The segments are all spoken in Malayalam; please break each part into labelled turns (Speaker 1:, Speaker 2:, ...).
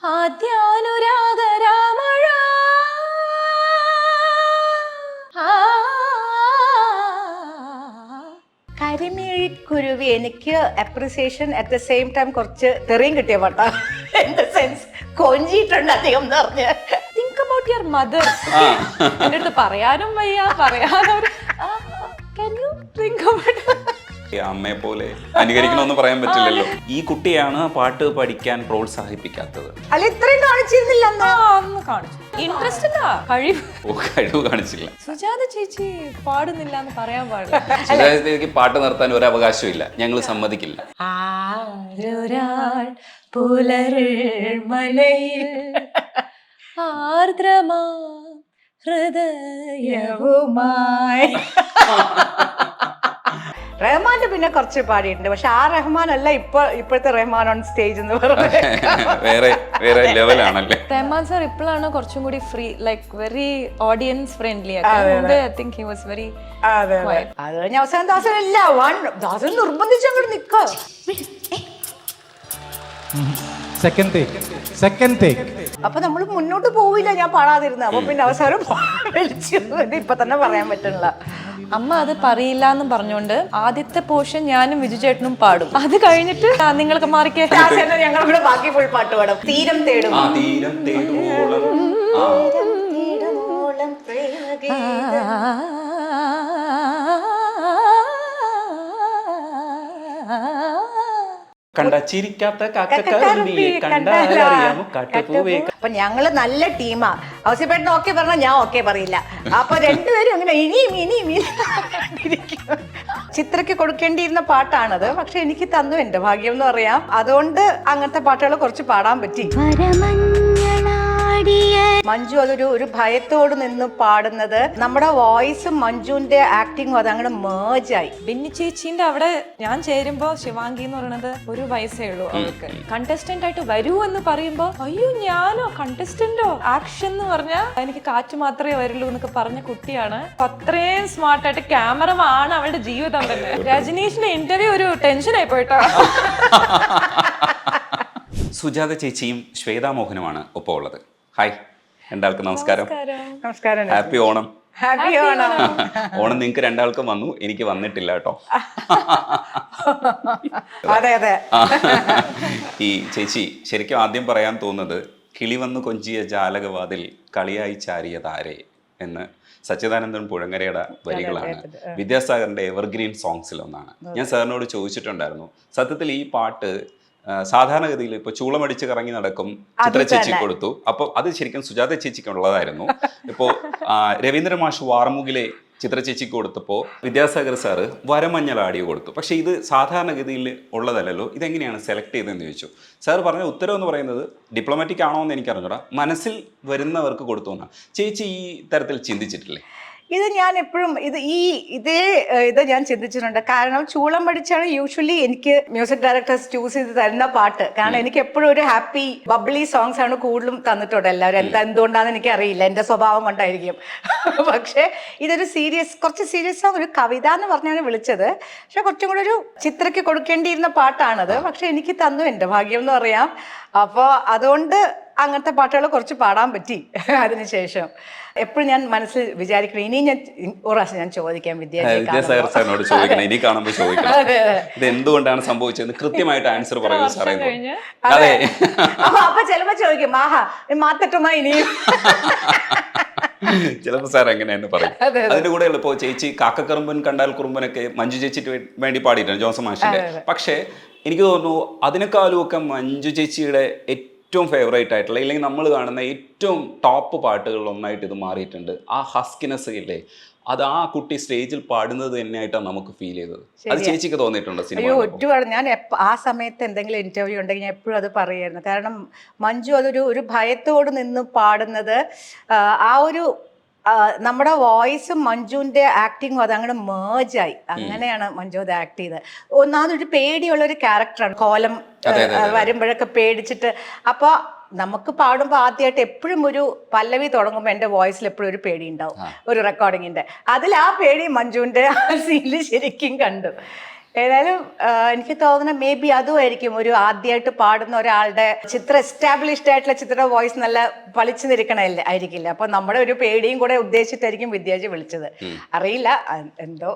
Speaker 1: ആദ്യാനുരാഗരാമഴ കരിമിഴിക്കുരുവി എനിക്ക് appreciation at the same time കുറച്ച് തെറിയും കിട്ടിയ പാട്ടാ. ഇൻ ദ സെൻസ് കൊഞ്ചിട്ടുണ്ട് അധികം എന്ന് പറഞ്ഞ് തിങ്ക് അബൌട്ട് യുവർ മദർ. എൻ്റെ അടുത്ത് പറയാനും വയ്യ, പറയാനും can you think about
Speaker 2: അമ്മയെ പോലെ അനുകരിക്കണമെന്ന് പറയാൻ പറ്റില്ലല്ലോ. ഈ കുട്ടിയാണ് പാട്ട് പഠിക്കാൻ പ്രോത്സാഹിപ്പിക്കാത്തത്.
Speaker 1: അല്ല ഇത്രയും കാണിച്ചിരുന്നില്ല അന്ന് കാണിച്ചു. ഇൻട്രസ്റ്റ് ഇല്ല,
Speaker 2: കഴിവ് കാണിച്ചില്ല.
Speaker 1: സുജാത ചേച്ചി പാടുന്നില്ല എന്ന് പറയാൻ പാടില്ല.
Speaker 2: സുജാത ചേച്ചിക്ക് പാട്ട് നിർത്താൻ ഒരു അവകാശവും ഇല്ല, ഞങ്ങൾ സമ്മതിക്കില്ല.
Speaker 1: ആരൊരാൾ പുലർമലയിൽ ആർദ്രമാ ഹൃദയവുമായി. റഹ്മാന്റെ പിന്നെ കുറച്ച് പാടിയിട്ടുണ്ട്, പക്ഷെ ആ റഹ്മാൻ അല്ല ഇപ്പോഴത്തെ റഹ്മാൻ ഓൺ സ്റ്റേജ് എന്ന് പറയുന്നത്.
Speaker 2: വേറെ ലെവലാണല്ലേ.
Speaker 1: റഹ്മാൻ സാർ ഇപ്പോഴാണ് കുറച്ചും കൂടി free, like very audience friendly. I think he was very. അത് കഴിഞ്ഞ അവസാനം ദാസനല്ല, ദാസൻ നിർബന്ധിച്ചങ്ങോട്ട് നിൽക്കുക. അപ്പൊ നമ്മൾ മുന്നോട്ട് പോവില്ല, ഞാൻ പാടാതിരുന്നത്. അപ്പൊ പിന്നെ അവസാനം വിളിച്ചു. ഇപ്പൊ തന്നെ പറയാൻ പറ്റില്ല. അമ്മ അത് പറയില്ല എന്ന് പറഞ്ഞോണ്ട് ആദ്യത്തെ പോർഷൻ ഞാനും വിജു ചേട്ടനും പാടും. അത് കഴിഞ്ഞിട്ട് നിങ്ങൾക്ക് മാറിക്കേ, ഞങ്ങളുടെ ബാക്കി ഫുൾ പാട്ട് പാടും. തീരം തേടും അപ്പൊ ഞങ്ങള് നല്ല ടീമാ. ഔസിപ്പേട്ടൻ ഓക്കെ പറഞ്ഞാൽ ഞാൻ ഓക്കെ പറയില്ല. അപ്പൊ രണ്ടുപേരും അങ്ങനെ ഇനിയും ചിത്രയ്ക്ക് കൊടുക്കേണ്ടിയിരുന്ന പാട്ടാണത്. പക്ഷെ എനിക്ക് തന്നു, എന്റെ ഭാഗ്യം എന്ന് പറയാം. അതുകൊണ്ട് അങ്ങനത്തെ പാട്ടുകൾ കുറച്ച് പാടാൻ പറ്റി. മഞ്ജു ഒരു ഭയത്തോട് നിന്ന് പാടുന്നത്, നമ്മുടെ വോയിസും മഞ്ജുവിന്റെ ആക്ടിങ്ങും അതങ്ങനെ മേജായി. ബിന്നി ചേച്ചിന്റെ അവിടെ ഞാൻ ചേരുമ്പോ ശിവാംഗി എന്ന് പറയുന്നത് ഒരു വയസ്സേ ഉള്ളൂ. അവർക്ക് കണ്ടസ്റ്റന്റ് ആയിട്ട് വരൂ എന്ന് പറയുമ്പോ അയ്യോ ഞാനോ കണ്ടസ്റ്റന്റോ, ആക്ഷൻ എന്ന് പറഞ്ഞാൽ എനിക്ക് കാറ്റ് മാത്രമേ വരുള്ളൂ എന്നൊക്കെ പറഞ്ഞ കുട്ടിയാണ്. അത്രയും സ്മാർട്ടായിട്ട് ക്യാമറമാണ് അവളുടെ ജീവിതം തന്നെ. രജനീഷിന്റെ ഇന്റർവ്യൂ ഒരു ടെൻഷനായി പോയിട്ടോ.
Speaker 2: സുജാത ചേച്ചിയും ശ്വേതാ മോഹനുമാണ് ഒപ്പം ഉള്ളത്. ഹായ്, രണ്ടാൾക്കും നമസ്കാരം. ഹാപ്പി ഓണം. ഓണം നിങ്ങൾക്ക് രണ്ടാൾക്കും വന്നു, എനിക്ക് വന്നിട്ടില്ല കേട്ടോ. ഈ ചേച്ചി ശരിക്കും ആദ്യം പറയാൻ തോന്നുന്നത്, കിളി വന്നു കൊഞ്ചിയ ജാലകവാതിൽ കളിയായി ചാരിയ താരേ എന്ന് സച്ചിദാനന്ദൻ പുഴങ്ങരയുടെ വരികളാണ്. വിദ്യാസാഗറിന്റെ എവർഗ്രീൻ സോങ്സിലൊന്നാണ്. ഞാൻ സാറിനോട് ചോദിച്ചിട്ടുണ്ടായിരുന്നു, സത്യത്തിൽ ഈ പാട്ട് സാധാരണഗതിയിൽ ഇപ്പൊ ചൂളമടിച്ച് കറങ്ങി നടക്കും ചിത്ര ചേച്ചി കൊടുത്തു. അപ്പൊ അത് ശരിക്കും സുജാത ചേച്ചിക്ക് ഉള്ളതായിരുന്നു. ഇപ്പോ രവീന്ദ്ര മാഷ് വാർമുകിലെ ചിത്ര ചേച്ചിക്ക് കൊടുത്തപ്പോ വിദ്യാസാഗർ സാറ് വരമഞ്ഞൾ ആടിയോ കൊടുത്തു. പക്ഷെ ഇത് സാധാരണഗതിയിൽ ഉള്ളതല്ലല്ലോ, ഇതെങ്ങനെയാണ് സെലക്ട് ചെയ്തതെന്ന് ചോദിച്ചു. സാർ പറഞ്ഞ ഉത്തരം എന്ന് പറയുന്നത് ഡിപ്ലോമാറ്റിക് ആണോ എന്ന് എനിക്ക് അറിഞ്ഞൂടാ, മനസ്സിൽ വരുന്നവർക്ക് കൊടുത്തു എന്നാണ്. ചേച്ചി ഈ തരത്തിൽ ചിന്തിച്ചിട്ടില്ലേ?
Speaker 1: ഇത് ഞാൻ എപ്പോഴും ഇത് ഞാൻ ചിന്തിച്ചിട്ടുണ്ട്. കാരണം ചൂളം പഠിച്ചാണ് യൂഷ്വലി എനിക്ക് മ്യൂസിക് ഡയറക്ടേഴ്സ് ചൂസ് ചെയ്ത് തരുന്ന പാട്ട്. കാരണം എനിക്ക് എപ്പോഴും ഒരു ഹാപ്പി ബബ്ലി സോങ്സ് ആണ് കൂടുതലും തന്നിട്ടുണ്ട് എല്ലാവരും. എന്തുകൊണ്ടാണെന്ന് എനിക്ക് അറിയില്ല, എൻ്റെ സ്വഭാവം കൊണ്ടായിരിക്കും. പക്ഷേ ഇതൊരു കുറച്ച് സീരിയസ് സോങ്, ഒരു കവിത എന്ന് പറഞ്ഞാണ് വിളിച്ചത്. പക്ഷെ കുറച്ചും കൂടെ ഒരു ചിത്രയ്ക്ക് കൊടുക്കേണ്ടിയിരുന്ന പാട്ടാണത്. പക്ഷെ എനിക്ക് തന്നു, എൻ്റെ ഭാഗ്യം എന്ന് പറയാം. അപ്പോൾ അതുകൊണ്ട് അങ്ങനത്തെ പാട്ടുകൾ കുറച്ച് പാടാൻ പറ്റി. അതിനുശേഷം എപ്പോഴും ഞാൻ മനസ്സിൽ വിചാരിക്കണം, ഇനി ഞാൻ ഒരു പ്രാവശ്യം ഞാൻ ചോദിക്കാം
Speaker 2: വിദ്യാസാഗർ സാറിനോട് ചോദിക്കണം, ഇനി കാണുമ്പോൾ ചോദിക്കണം ഇത് എന്തുകൊണ്ടാണ് സംഭവിച്ചത്, കൃത്യമായിട്ട് ആൻസർ പറയൂ സാറേ. അതെ,
Speaker 1: അപ്പൊ ചിലപ്പോ ചോദിക്കും ആഹാ മാത്തട്ടുമാ ഇനിയും.
Speaker 2: ചിലപ്പോ സാർ എങ്ങനെ തന്നെ പറയും. അതിന്റെ കൂടെ ഇപ്പോ ചേച്ചി കാക്കക്കറുമ്പൻ കണ്ടാൽ കുറുമ്പനൊക്കെ മഞ്ജു ചേച്ചിക്ക് വേണ്ടി പാടിയിട്ടുണ്ട്, ജോൺസൺ മാഷിന്റെ. പക്ഷെ എനിക്ക് തോന്നുന്നു അതിനേക്കാളും ഒക്കെ മഞ്ജു ചേച്ചിയുടെ ഏറ്റവും ഫേവറേറ്റ് ആയിട്ടുള്ള, ഇല്ലെങ്കിൽ നമ്മൾ കാണുന്ന ഏറ്റവും ടോപ്പ് പാട്ടുകളിൽ ഒന്നായിട്ട് ഇത് മാറിയിട്ടുണ്ട്. ആ ഹസ്കിനെസ് ഇല്ലേ, അത് ആ കുട്ടി സ്റ്റേജിൽ പാടുന്നത് തന്നെയായിട്ടാണ് നമുക്ക് ഫീൽ ചെയ്തത്. അത് ചേച്ചിക്ക് തോന്നിയിട്ടുണ്ടോ സിനിമ?
Speaker 1: ഒരുപാട്. ഞാൻ ആ സമയത്ത് എന്തെങ്കിലും ഇന്റർവ്യൂ ഉണ്ടെങ്കിൽ ഞാൻ എപ്പോഴും അത് പറയായിരുന്നു. കാരണം മഞ്ജു ഒരു ഭയത്തോട് നിന്ന് പാടുന്നത്, ആ ഒരു നമ്മുടെ വോയിസും മഞ്ജുവിന്റെ ആക്ടിങ്ങും അതങ്ങനെ മേജായി. അങ്ങനെയാണ് മഞ്ജു അത് ആക്ട് ചെയ്തത്. ഒന്നാമതൊരു പേടിയുള്ളൊരു ക്യാരക്ടറാണ്. കോലം വരുമ്പോഴൊക്കെ പേടിച്ചിട്ട്. അപ്പോൾ നമുക്ക് പാടുമ്പോൾ ആദ്യമായിട്ട് എപ്പോഴും ഒരു പല്ലവി തുടങ്ങുമ്പോൾ എൻ്റെ വോയിസിൽ എപ്പോഴും ഒരു പേടി ഉണ്ടാവും, ഒരു റെക്കോർഡിങ്ങിൻ്റെ. അതിൽ ആ പേടി മഞ്ജുവിൻ്റെ ആ സീനിൽ ശരിക്കും കണ്ടു. ഏതായാലും എനിക്ക് തോന്നുന്ന മേ ബി അതുമായിരിക്കും ഒരു ആദ്യമായിട്ട് പാടുന്ന ഒരാളുടെ എസ്റ്റാബ്ലിഷ്ഡ് ആയിട്ടുള്ള ചിത്ര വോയിസ് നല്ല പളിച്ചു നിൽക്കണല്ലേ ആയിരിക്കില്ല. അപ്പൊ നമ്മുടെ ഒരു പേടിയും കൂടെ ഉദ്ദേശിച്ചിട്ടായിരിക്കും വിദ്യാജി വിളിച്ചത്. അറിയില്ല എന്തോ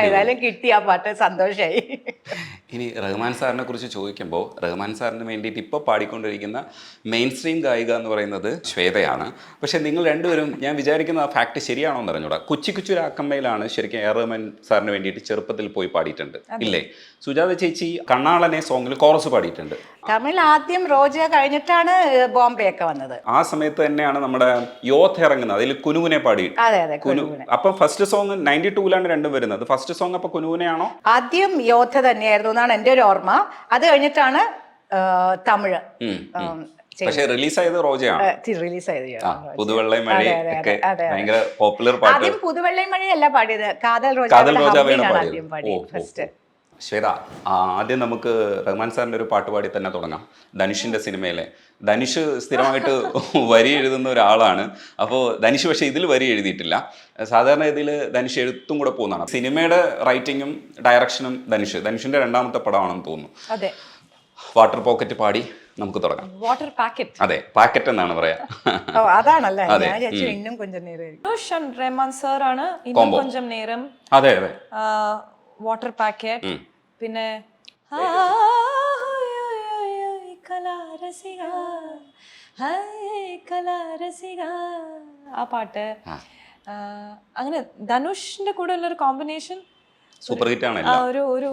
Speaker 1: ഏതായാലും കിട്ടി ആ പാട്ട്, സന്തോഷമായി.
Speaker 2: ഇനി റഹ്മാൻ സാറിനെ കുറിച്ച് ചോദിക്കുമ്പോൾ റഹ്മാൻ സാറിന് വേണ്ടിയിട്ട് ഇപ്പോൾ പാടിക്കൊണ്ടിരിക്കുന്ന മെയിൻ സ്ട്രീം ഗായിക എന്ന് പറയുന്നത് ശ്വേതയാണ്. പക്ഷെ നിങ്ങൾ രണ്ടുപേരും, ഞാൻ വിചാരിക്കുന്ന ആ ഫാക്ട് ശരിയാണോ എന്ന് അറിഞ്ഞൂടാ, കുച്ചി കുച്ചുരാക്കമ്മയിലാണ് ശരിക്കും എ റഹ്മാൻ സാറിന് വേണ്ടിയിട്ട് ചെറുപ്പത്തിൽ പോയി പാടിയിട്ടുണ്ട് ഇല്ലേ? സുജാത ചേച്ചി കണ്ണാളനെ സോങ്ങിൽ കോറസ് പാടിയിട്ടുണ്ട്.
Speaker 1: തമിഴ് ആദ്യം റോജ കഴിഞ്ഞിട്ടാണ് ബോംബെ ഒക്കെ വന്നത്.
Speaker 2: ആ സമയത്ത് തന്നെയാണ് നമ്മുടെ യോത്ത് ഇറങ്ങുന്നത്, അതിൽ കുനുവിനെ പാടി.
Speaker 1: അതെ അതെ,
Speaker 2: അപ്പൊ ഫസ്റ്റ് സോങ് 92 രണ്ടും വരുന്നത്. ഫസ്റ്റ് സോങ് അപ്പൊ കുനുവിനെയാണോ?
Speaker 1: ആദ്യം യോദ്ധ തന്നെയായിരുന്നു എന്നാണ് എൻ്റെ ഒരു ഓർമ്മ. അത് കഴിഞ്ഞിട്ടാണ് തമിഴ്.
Speaker 2: പക്ഷെ റിലീസായത് റോജയാണ്.
Speaker 1: റിലീസായത്
Speaker 2: പുതുവെള്ളൈ മഴ ഒക്കെ ഭയങ്കര പോപ്പുലർ പാട്ട്.
Speaker 1: ആദ്യം പുതുവെള്ളൈ മഴയല്ല പാടിയത്, കാതൽ റോജ ആദ്യം പാടി ഫസ്റ്റ്.
Speaker 2: ശ്വേത, ആദ്യം നമുക്ക് റഹ്മാൻ സാറിൻ്റെ ഒരു പാട്ട് പാടി തന്നെ തുടങ്ങാം. ധനുഷിൻ്റെ സിനിമയിലെ ധനുഷ് സ്ഥിരമായിട്ട് വരി എഴുതുന്ന ഒരാളാണ്. അപ്പോൾ ധനുഷ് പക്ഷേ ഇതിൽ വരി എഴുതിയിട്ടില്ല. സാധാരണ ഇതിൽ ധനുഷ് എഴുത്തും കൂടെ പോകുന്നതാണ്. സിനിമയുടെ റൈറ്റിങ്ങും ഡയറക്ഷനും ധനുഷിൻ്റെ രണ്ടാമത്തെ പടമാണെന്ന് തോന്നുന്നു.
Speaker 1: അതെ.
Speaker 2: വാട്ടർ പോക്കറ്റ് പാടി നമുക്ക് തുടങ്ങാം.
Speaker 1: Water packet.
Speaker 2: അതെ, പാക്കറ്റ് എന്നാണ് പറയാ.
Speaker 1: അതാണല്ലേ, ഇന്നും കൊഞ്ചം നേരം
Speaker 3: റഹ്മാൻ സാർ ആണ്. ഇന്നും കൊഞ്ചം നേരം.
Speaker 2: അതെ അതെ.
Speaker 3: വാട്ടർ പാക്കറ്റ്, പിന്നെ ആ പാട്ട്. അങ്ങനെ ധനുഷിന്റെ കൂടെ ഉള്ള ഒരു കോമ്പിനേഷൻ
Speaker 2: സൂപ്പർ ഹിറ്റ് ആണ്.
Speaker 3: ഒരു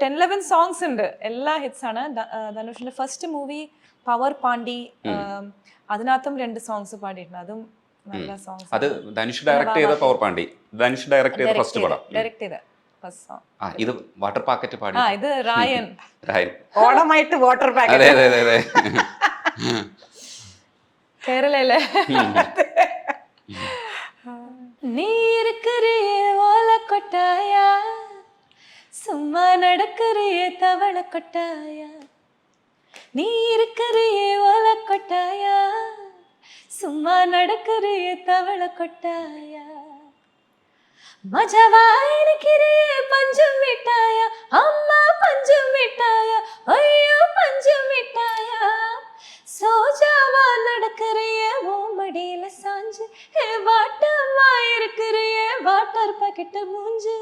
Speaker 3: 10-11 സോങ്സ് ഉണ്ട്, എല്ലാ ഹിറ്റ്സ് ആണ്. ധനുഷിന്റെ ഫസ്റ്റ് മൂവി പവർ പാണ്ടി, അതിനകത്തും 2 സോങ്സ് പാടിയിട്ടുണ്ട്, അതും നല്ല സോങ്സ്.
Speaker 2: അത് ധനുഷ് ഡയറക്ട് ചെയ്ത പവർ പാണ്ടി, ധനുഷ് ഡയറക്ട് ചെയ്ത ഫസ്റ്റ് പടം.
Speaker 3: ഡയറക്ട് ചെയ്ത ഫസ്റ്റ് സോങ്.
Speaker 2: ഇത് വാട്ടർ പാക്കറ്റ് പാടി.
Speaker 3: ഇത് റായൻ.
Speaker 1: ഓണമായിട്ട് water packet.
Speaker 2: അതെ അതെ അതെ.
Speaker 3: കേരളയിലെ நீருக்குறியே ஓல கொட்டாயா, சும்மா நடக்குறியே தவள கொட்டாயா, நீருக்குறியே ஓல கொட்டாயா, சும்மா நடக்குறியே தவள கொட்டாயா, மஜவாயினிக்கிறியே பஞ்சம் விட்டாயா, அம்மா பஞ்சம் விட்டாயா, ஐயோ பஞ்சம் விட்டாயா, சோஜாவா நடக்குறியே ஓ மடியில சாஞ்சு, ஹே வாட்டமா இருக்கிறியே வாட்டர் பாக்கெட் மூஞ்சு,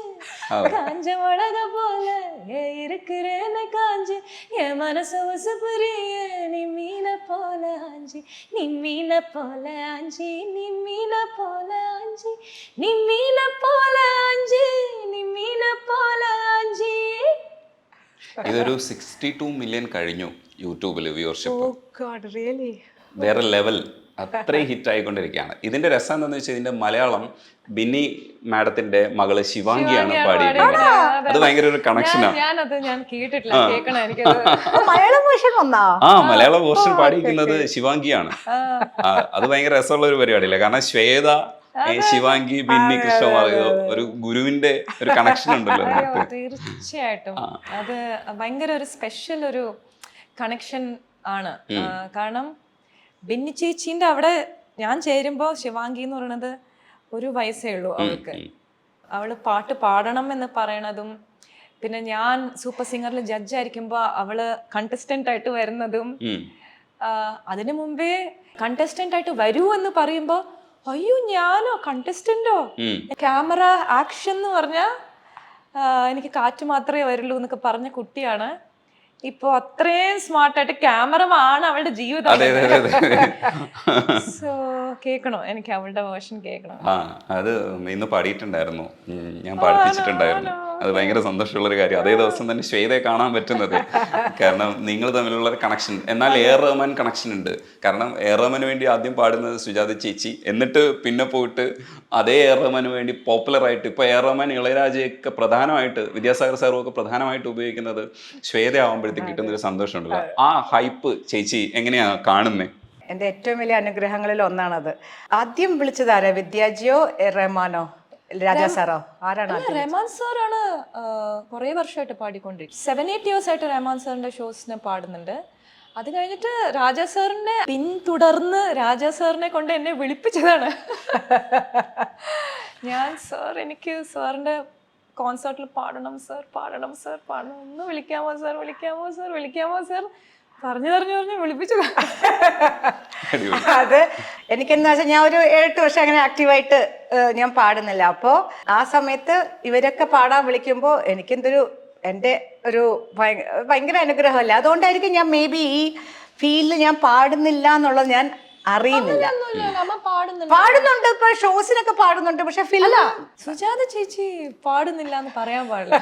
Speaker 3: காஞ்ச மிளகா போல ஏ இருக்கிறேன்னு காஞ்சு, என் மனசு உசுப்புறியே நீ மீன போல ஆஞ்சி, நீ மீன போல ஆஞ்சி, நீ மீன போல ஆஞ்சி, நீ மீன போல ஆஞ்சி, நீ மீന പോല ആഞ്ചി.
Speaker 2: ഇതൊരു 62 മില്യൺ കഴിഞ്ഞു യൂട്യൂബിൽ വ്യൂവർഷിപ്പ്.
Speaker 1: റിയലി
Speaker 2: വേറെ ലെവൽ, അത്രയും ഹിറ്റ് ആയിക്കൊണ്ടിരിക്കുകയാണ്. ഇതിന്റെ രസം എന്താണെന്ന് വെച്ചാൽ ഇതിന്റെ മലയാളം ബിന്നി മാഡത്തിന്റെ മകള് ശിവാംഗിയാണ് പാടിയിരിക്കുന്നത്. അത് ഭയങ്കര ഒരു കണക്ഷനാണ്.
Speaker 3: ഞാൻ കേട്ടിട്ടില്ല, കേൾക്കണം എനിക്ക്.
Speaker 1: മലയാളം വേർഷൻ വന്നാ?
Speaker 2: മലയാളം വേർഷൻ പാടിയിരിക്കുന്നത് ശിവാംഗിയാണ്. അത് ഭയങ്കര രസമുള്ള ഒരു പരിപാടിയല്ലേ, കാരണം ശ്വേത, ശിവാംഗി, ബിന്നി, കൃഷ്ണകുമാർ, ഒരു ഗുരുവിന്റെ ഒരു കണക്ഷൻ ഉണ്ടല്ലോ.
Speaker 3: തീർച്ചയായിട്ടും അത് ഭയങ്കര ഒരു സ്പെഷ്യൽ ഒരു കണക്ഷൻ ആണ്. കാരണം ബിന്നി ചേച്ചീൻ്റെ അവിടെ ഞാൻ ചേരുമ്പോൾ ശിവാംഗി എന്ന് പറയുന്നത് 1 വയസ്സേ ഉള്ളൂ അവൾക്ക്. അവള് പാട്ട് പാടണം എന്ന് പറയണതും, പിന്നെ ഞാൻ സൂപ്പർ സിംഗറിൽ ജഡ്ജായിരിക്കുമ്പോൾ അവള് കണ്ടസ്റ്റന്റ് ആയിട്ട് വരുന്നതും, അതിനു മുമ്പേ കണ്ടസ്റ്റന്റ് ആയിട്ട് വരൂ എന്ന് പറയുമ്പോൾ അയ്യോ ഞാനോ കണ്ടസ്റ്റന്റോ, ക്യാമറ ആക്ഷൻ എന്ന് പറഞ്ഞാൽ എനിക്ക് കാറ്റ് മാത്രമേ വരുള്ളൂ എന്നൊക്കെ പറഞ്ഞ കുട്ടിയാണ്. ഇപ്പൊ അത്രയും സ്മാർട്ടായിട്ട് ക്യാമറമാണ് അവളുടെ ജീവിതം. സോ കേൾക്കണോ, എനിക്ക് അവളുടെ വേർഷൻ കേൾക്കണം.
Speaker 2: അത് ഇന്ന് പാടിയിട്ടുണ്ടായിരുന്നു, ഞാൻ പാടിപ്പിച്ചിട്ടുണ്ടായിരുന്നു. അത് ഭയങ്കര സന്തോഷമുള്ളൊരു കാര്യം, അതേ ദിവസം തന്നെ ശ്വേതയെ കാണാൻ പറ്റുന്നത്. കാരണം നിങ്ങൾ തമ്മിലുള്ള ഒരു കണക്ഷൻ. എന്നാൽ എ റഹ്മാൻ കണക്ഷൻ ഉണ്ട്. കാരണം എ റഹ്മാന് വേണ്ടി ആദ്യം പാടുന്നത് സുജാത ചേച്ചി, എന്നിട്ട് പിന്നെ പോയിട്ട് അതേ എ റഹ്മാന് വേണ്ടി പോപ്പുലറായിട്ട് ഇപ്പോൾ എ റഹ്മാൻ, ഇളയരാജയൊക്കെ പ്രധാനമായിട്ട്, വിദ്യാസാഗർ സാറും ഒക്കെ പ്രധാനമായിട്ട് ഉപയോഗിക്കുന്നത് ശ്വേത ആവുമ്പോഴത്തേക്ക് കിട്ടുന്നൊരു സന്തോഷമുണ്ടല്ലോ. ആ ഹൈപ്പ് ചേച്ചി എങ്ങനെയാ കാണുന്നത്?
Speaker 1: എൻ്റെ ഏറ്റവും വലിയ അനുഗ്രഹങ്ങളിൽ ഒന്നാണത്. ആദ്യം വിളിച്ചത് ആരാ, വിദ്യാജിയോ റഹ്മാനോ രാജാ സാറോ? ആരാണ്?
Speaker 3: റഹ്മാൻ സാറാണ് കുറേ വർഷമായിട്ട് പാടിക്കൊണ്ടിരിക്കും. 7-8 years ആയിട്ട് റഹ്മാൻ സാറിന്റെ ഷോസിന് പാടുന്നുണ്ട്. അത് കഴിഞ്ഞിട്ട് രാജാ സാറിനെ പിന്തുടർന്ന് രാജാ സാറിനെ കൊണ്ട് എന്നെ വിളിപ്പിച്ചതാണ്. ഞാൻ സാർ, എനിക്ക് സാറിന്റെ കോൺസേർട്ടിൽ പാടണം സർ പാടണം ഒന്ന് വിളിക്കാമോ സർ പറഞ്ഞു വിളിപ്പിച്ചു.
Speaker 1: അത് എനിക്കെന്താ വെച്ചാൽ ഞാൻ ഒരു 7-8 വർഷം അങ്ങനെ ആക്റ്റീവായിട്ട് ഞാൻ പാടുന്നില്ല. അപ്പോൾ ആ സമയത്ത് ഇവരൊക്കെ പാടാൻ വിളിക്കുമ്പോൾ എനിക്കെന്തൊരു എൻ്റെ ഒരു ഭയങ്കര അനുഗ്രഹമല്ല. അതുകൊണ്ടായിരിക്കും ഞാൻ മേ ബി ഈ ഫീൽഡിൽ ഞാൻ പാടുന്നില്ല എന്നുള്ളത് ഞാൻ അറിയുന്നില്ല. പാടുന്നുണ്ട്, ഇപ്പൊ ഷോസിനൊക്കെ പാടുന്നുണ്ട്, പക്ഷെ ഫിലിം
Speaker 3: സുജാത ചേച്ചി പാടുന്നില്ല എന്ന് പറയാൻ പാടില്ല.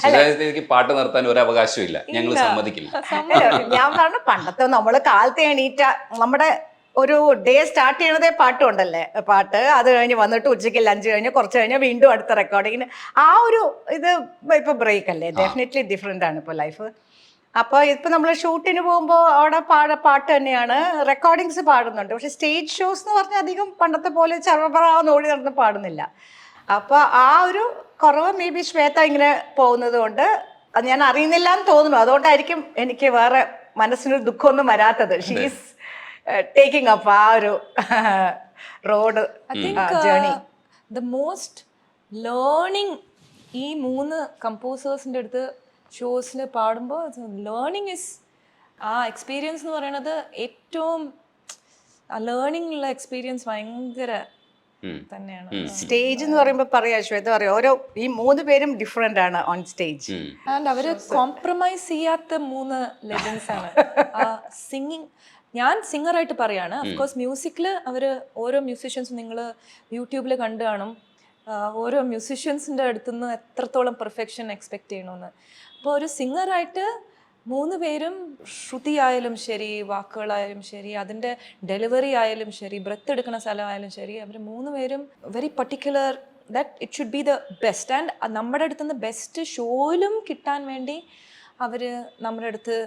Speaker 2: സുജാതയ്ക്ക് പാട്ട് നിർത്താൻ ഒരു അവകാശവും ഇല്ല, ഞങ്ങൾ സമ്മതിക്കില്ല.
Speaker 1: ഞാൻ പറഞ്ഞു പണ്ടത്തെ നമ്മള് കാലത്ത് എണീറ്റ നമ്മുടെ ഒരു ഡേ സ്റ്റാർട്ട് ചെയ്യണതേ പാട്ടുണ്ടല്ലേ, പാട്ട് അത് കഴിഞ്ഞ് വന്നിട്ട് ഉച്ചയ്ക്ക് ലഞ്ച് കഴിഞ്ഞ് കുറച്ച് കഴിഞ്ഞ് വീണ്ടും അടുത്ത റെക്കോർഡിങ്ങിന് ആ ഒരു ഇത് ഇപ്പൊ ബ്രേക്ക് അല്ലേ, ഡെഫിനറ്റ്ലി ഡിഫറെന്റ് ആണ് ഇപ്പൊ ലൈഫ്. അപ്പോൾ ഇപ്പം നമ്മൾ ഷൂട്ടിന് പോകുമ്പോൾ അവിടെ പാട്ട് തന്നെയാണ്, റെക്കോർഡിങ്സ് പാടുന്നുണ്ട്. പക്ഷെ സ്റ്റേജ് ഷോസ് എന്ന് പറഞ്ഞാൽ അധികം പണ്ടത്തെ പോലെ ചർവപ്പറാന്ന് ഓടി നടന്ന് പാടുന്നില്ല. അപ്പോൾ ആ ഒരു കുറവ് മേ ബി ശ്വേത ഇങ്ങനെ പോകുന്നത് കൊണ്ട് അത് ഞാൻ അറിയുന്നില്ല എന്ന് തോന്നുന്നു. അതുകൊണ്ടായിരിക്കും എനിക്ക് വേറെ മനസ്സിനൊരു ദുഃഖമൊന്നും വരാത്തത്. ഷീസ് ടേക്കിംഗ് അപ്പ് ആ ഒരു road journey.
Speaker 3: The most learning ഈ 3 കമ്പോസേഴ്സിൻ്റെ അടുത്ത് ഷോസിൽ പാടുമ്പോൾ ലേണിംഗ് ഇസ് ആ എക്സ്പീരിയൻസ് എന്ന് പറയുന്നത് ഏറ്റവും ആ ലേണിംഗിലുള്ള എക്സ്പീരിയൻസ് ഭയങ്കര തന്നെയാണ്.
Speaker 1: സ്റ്റേജ് എന്ന് പറയുമ്പോൾ പറയാ ശ്വേത പറയാം, ഓരോ ഈ 3 പേരും ഡിഫറെന്റ് ആണ് ഓൺ സ്റ്റേജ്.
Speaker 3: ആൻഡ് അവര് കോംപ്രമൈസ് ചെയ്യാത്ത 3 ലെജൻസ് ആണ്. ആ സിംഗിങ് ഞാൻ സിംഗറായിട്ട് പറയാണ്. അഫ്കോഴ്സ് മ്യൂസിക്കിൽ അവർ ഓരോ മ്യൂസിഷ്യൻസും നിങ്ങൾ യൂട്യൂബിൽ കണ്ടു കാണും, ഓരോ മ്യൂസിഷ്യൻസിൻ്റെ അടുത്തുനിന്ന് എത്രത്തോളം പെർഫെക്ഷൻ എക്സ്പെക്ട് ചെയ്യണമെന്ന്. അപ്പോൾ ഒരു സിംഗറായിട്ട് 3 പേരും ശ്രുതി ആയാലും ശരി, വാക്കുകളായാലും ശരി, അതിൻ്റെ ഡെലിവറി ആയാലും ശരി, ബ്രെത്ത് എടുക്കുന്ന സ്ഥലമായാലും ശരി, അവർ 3 പേരും very particular that it should be the best. And നമ്മുടെ അടുത്തുനിന്ന് ബെസ്റ്റ് ഷോയിലും കിട്ടാൻ വേണ്ടി അവർ നമ്മുടെ അടുത്ത്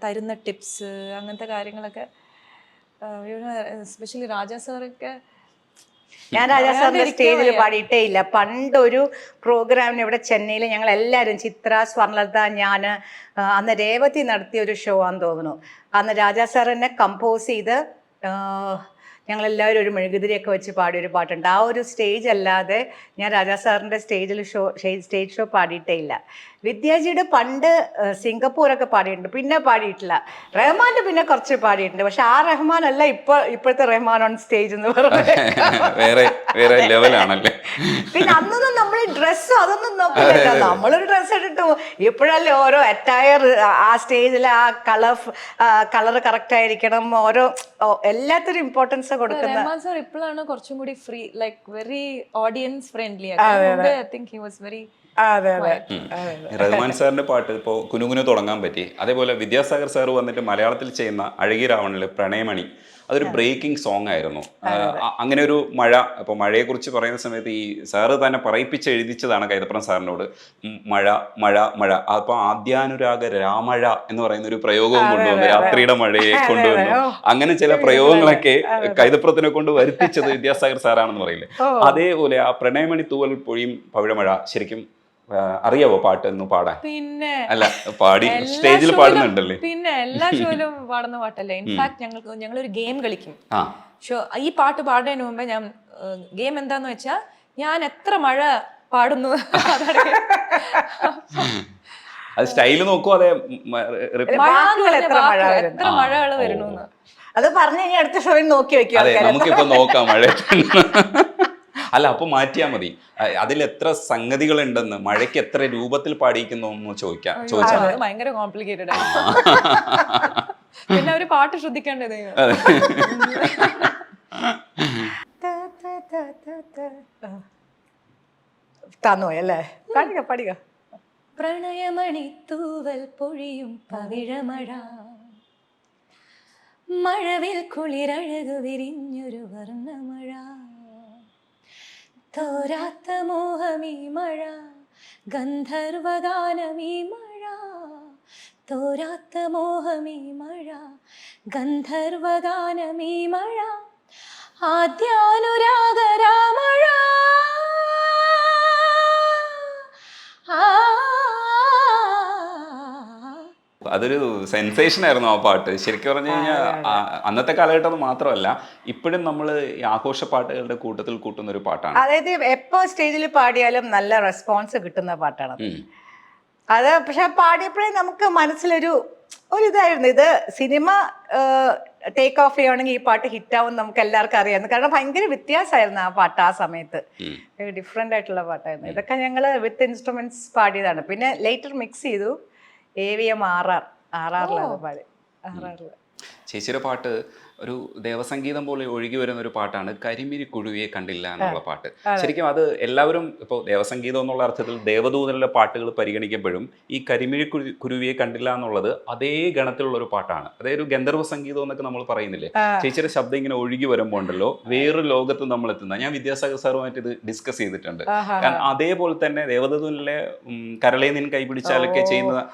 Speaker 3: തരുന്ന ടിപ്സ് അങ്ങനത്തെ കാര്യങ്ങളൊക്കെ, എസ്പെഷ്യലി രാജാ സാറൊക്കെ.
Speaker 1: ഞാൻ രാജാ സാറിന്റെ സ്റ്റേജിൽ പാടിയിട്ടേ ഇല്ല. പണ്ടൊരു പ്രോഗ്രാമിന് ഇവിടെ ചെന്നൈയിൽ ഞങ്ങൾ എല്ലാവരും, ചിത്ര, സ്വർണലത, ഞാൻ, അന്ന് രേവതി നടത്തിയ ഒരു ഷോ ആണെന്ന് തോന്നുന്നു. അന്ന് രാജാ സാർ എന്നെ കമ്പോസ് ചെയ്ത് ഞങ്ങളെല്ലാവരും ഒരു മെഴുകുതിരിയൊക്കെ വെച്ച് പാടിയൊരു പാട്ടുണ്ട്. ആ ഒരു സ്റ്റേജ് അല്ലാതെ ഞാൻ രാജാ സാറിൻ്റെ സ്റ്റേജ് ഷോ പാടിയിട്ടേ ഇല്ല. വിദ്യാജിയുടെ പണ്ട് സിംഗപ്പൂരൊക്കെ പാടിയിട്ടുണ്ട്, പിന്നെ പാടിയിട്ടില്ല. റഹ്മാൻ്റെ പിന്നെ കുറച്ച് പാടിയിട്ടുണ്ട്, പക്ഷെ ആ റഹ്മാൻ അല്ല ഇപ്പോഴത്തെ റഹ്മാൻ ഓൺ സ്റ്റേജ് എന്ന് പറയുന്നത്. പിന്നെ അന്നൊന്നും നമ്മൾ ഡ്രസ്സും അതൊന്നും നോക്കില്ല, നമ്മളൊരു ഡ്രസ്സ് ഇട്ടിട്ട് ഇപ്പോഴല്ലേ ഓരോ അറ്റയർ, ആ സ്റ്റേജിൽ ആ കളർ കറക്റ്റ് ആയിരിക്കണം, ഓരോ എല്ലാത്തിനും ഇമ്പോർട്ടൻസ് കൊടുക്കുന്നത്.
Speaker 3: റഹ്മാൻ സാർ ഇപ്പോഴാണ് കുറച്ചും കൂടി free, like very audience friendly. I think he was very.
Speaker 2: Rahman സാറിന്റെ പാട്ട് ഇപ്പോൾ കുനുകുനു തുടങ്ങാൻ പറ്റി. അതേപോലെ വിദ്യാസാഗർ സാർ വന്നിട്ട് മലയാളത്തിൽ ചെയ്യുന്ന അഴകി രാവണനിൽ പ്രണയമണി, അതൊരു ബ്രേക്കിംഗ് സോങ് ആയിരുന്നു. അങ്ങനെ ഒരു മഴ, അപ്പോൾ മഴയെക്കുറിച്ച് പറയുന്ന സമയത്ത് ഈ സാറ് തന്നെ പറയിപ്പിച്ച് എഴുതിച്ചതാണ് കൈതപ്രം സാറിനോട്, മഴ മഴ മഴ. അപ്പോൾ ആദ്യാനുരാഗ രാമഴ എന്ന് പറയുന്ന ഒരു പ്രയോഗവും കൊണ്ടുവന്നു, രാത്രിയുടെ മഴയെ കൊണ്ടുവന്നു. അങ്ങനെ ചില പ്രയോഗങ്ങളൊക്കെ കൈതപ്രത്തിനെ കൊണ്ട് വരുത്തിച്ചത് വിദ്യാസാഗർ സാറാണെന്ന് പറയില്ലേ. അതേപോലെ ആ പ്രണയമണി തൂവൽ പൊഴിയും പവിഴമഴ ശരിക്കും അറിയാവോ പാട്ട് എന്ന് പാടാൻ?
Speaker 3: പിന്നെ
Speaker 2: അല്ല, പാടി സ്റ്റേജിൽ പാടുന്നുണ്ടല്ലേ?
Speaker 3: പിന്നെ എല്ലാ ഷോയിലും പാടുന്ന പാട്ടല്ലേ. ഇൻഫാക്ട് ഞങ്ങളൊരു ഗെയിം കളിക്കും ഷോ. ഈ പാട്ട് പാടുന്നതിന് മുമ്പേ ഞാൻ ഗെയിം എന്താന്ന് വെച്ചാൽ ഞാൻ എത്ര മഴ പാടുന്നു
Speaker 2: അത് സ്റ്റൈല് നോക്കൂ. അതെ,
Speaker 3: എത്ര മഴകൾ വരുന്നു
Speaker 1: അത് പറഞ്ഞു കഴിഞ്ഞാൽ അടുത്ത ഷോയിൽ നോക്കി വെക്കും.
Speaker 2: അതെ, നമുക്കിപ്പോ നോക്കാം മഴ. അല്ല, അപ്പൊ മാറ്റിയാ മതി. അതിൽ എത്ര സംഗതികളുണ്ടെന്ന്, മഴയ്ക്ക് എത്ര രൂപത്തിൽ പാടിക്കുന്നു എന്ന് ചോദിച്ചാൽ
Speaker 3: ഭയങ്കര കോംപ്ലിക്കേറ്റഡ് ആണ്. പിന്നെ ഒരു പാട്ട് ശ്രദ്ധിക്കേണ്ടത്
Speaker 1: തന്നോയല്ലേ. പാടിക പാടിക.
Speaker 3: പ്രണയമണി തൂവൽ പൊഴിയും പവിഴമഴ, മഴവിൽ കുളിരഴകു വിരിഞ്ഞൊരു വർണ്ണമഴ, തോരാത്ത മോഹമീ മഴ, ഗന്ധർവഗാനമീ മഴ, തോരാത്ത മോഹമീ മഴ, ഗന്ധർവഗാനമീ മഴ, ആദ്യാനുരാഗരാമഴ.
Speaker 2: അതൊരു സെൻസേഷൻ ആയിരുന്നു ആ പാട്ട്. ശരിക്കും പറഞ്ഞു കഴിഞ്ഞാൽ അന്നത്തെ കാലഘട്ടം മാത്രമല്ല, ഇപ്പോഴും നമ്മൾ ഈ ആഘോഷ പാട്ടുകളുടെ കൂട്ടത്തിൽ കൂട്ടുന്ന ഒരു പാട്ടാണ്.
Speaker 1: അതായത് എപ്പോ സ്റ്റേജിൽ പാടിയാലും നല്ല റെസ്പോൺസ് കിട്ടുന്ന പാട്ടാണ് അത്. പക്ഷെ പാടിയപ്പോഴേ നമുക്ക് മനസ്സിലൊരു ഇതായിരുന്നു, ഇത് സിനിമ ടേക്ക് ഓഫ് ചെയ്യുകയാണെങ്കിൽ ഈ പാട്ട് ഹിറ്റാവും നമുക്ക് എല്ലാവർക്കും അറിയാമായിരുന്നു. കാരണം ഭയങ്കര വ്യത്യാസമായിരുന്നു ആ പാട്ട് ആ സമയത്ത്, ഡിഫറെൻ്റ് ആയിട്ടുള്ള പാട്ടായിരുന്നു. ഇതൊക്കെ ഞങ്ങൾ വിത്ത് ഇൻസ്ട്രുമെന്റ്സ് പാടിയതാണ്. പിന്നെ ലേറ്റർ മിക്സ് ചെയ്തു AVM RRലാണ് പാടി. RRല്
Speaker 2: ചേച്ചിയുടെ പാട്ട് ഒരു ദേവസംഗീതം പോലെ ഒഴുകി വരുന്ന ഒരു പാട്ടാണ് കരിമിരി കുഴുവിയെ കണ്ടില്ല എന്നുള്ള പാട്ട്. ശരിക്കും അത് എല്ലാവരും ഇപ്പോൾ ദേവസംഗീതം എന്നുള്ള അർത്ഥത്തിൽ ദേവദൂതനിലെ പാട്ടുകൾ പരിഗണിക്കുമ്പോഴും ഈ കരിമിരി കുരുവിയെ കണ്ടില്ല എന്നുള്ളത് അതേ ഗണത്തിലുള്ള ഒരു പാട്ടാണ്. അതേ ഒരു ഗന്ധർവ സംഗീതം എന്നൊക്കെ നമ്മൾ പറയുന്നില്ലേ. ചേച്ചിയുടെ ശബ്ദം ഇങ്ങനെ ഒഴുകി വരുമ്പോൾ ഉണ്ടല്ലോ വേറൊരു ലോകത്ത് നമ്മൾ എത്തുന്ന. ഞാൻ വിദ്യാസാഗർ സാറുമായിട്ട് ഇത് ഡിസ്കസ് ചെയ്തിട്ടുണ്ട്. കാരണം അതേപോലെ തന്നെ ദേവദൂതനിലെ കരളെ നിൻ കൈപിടിച്ചാലൊക്കെ ചെയ്യുന്ന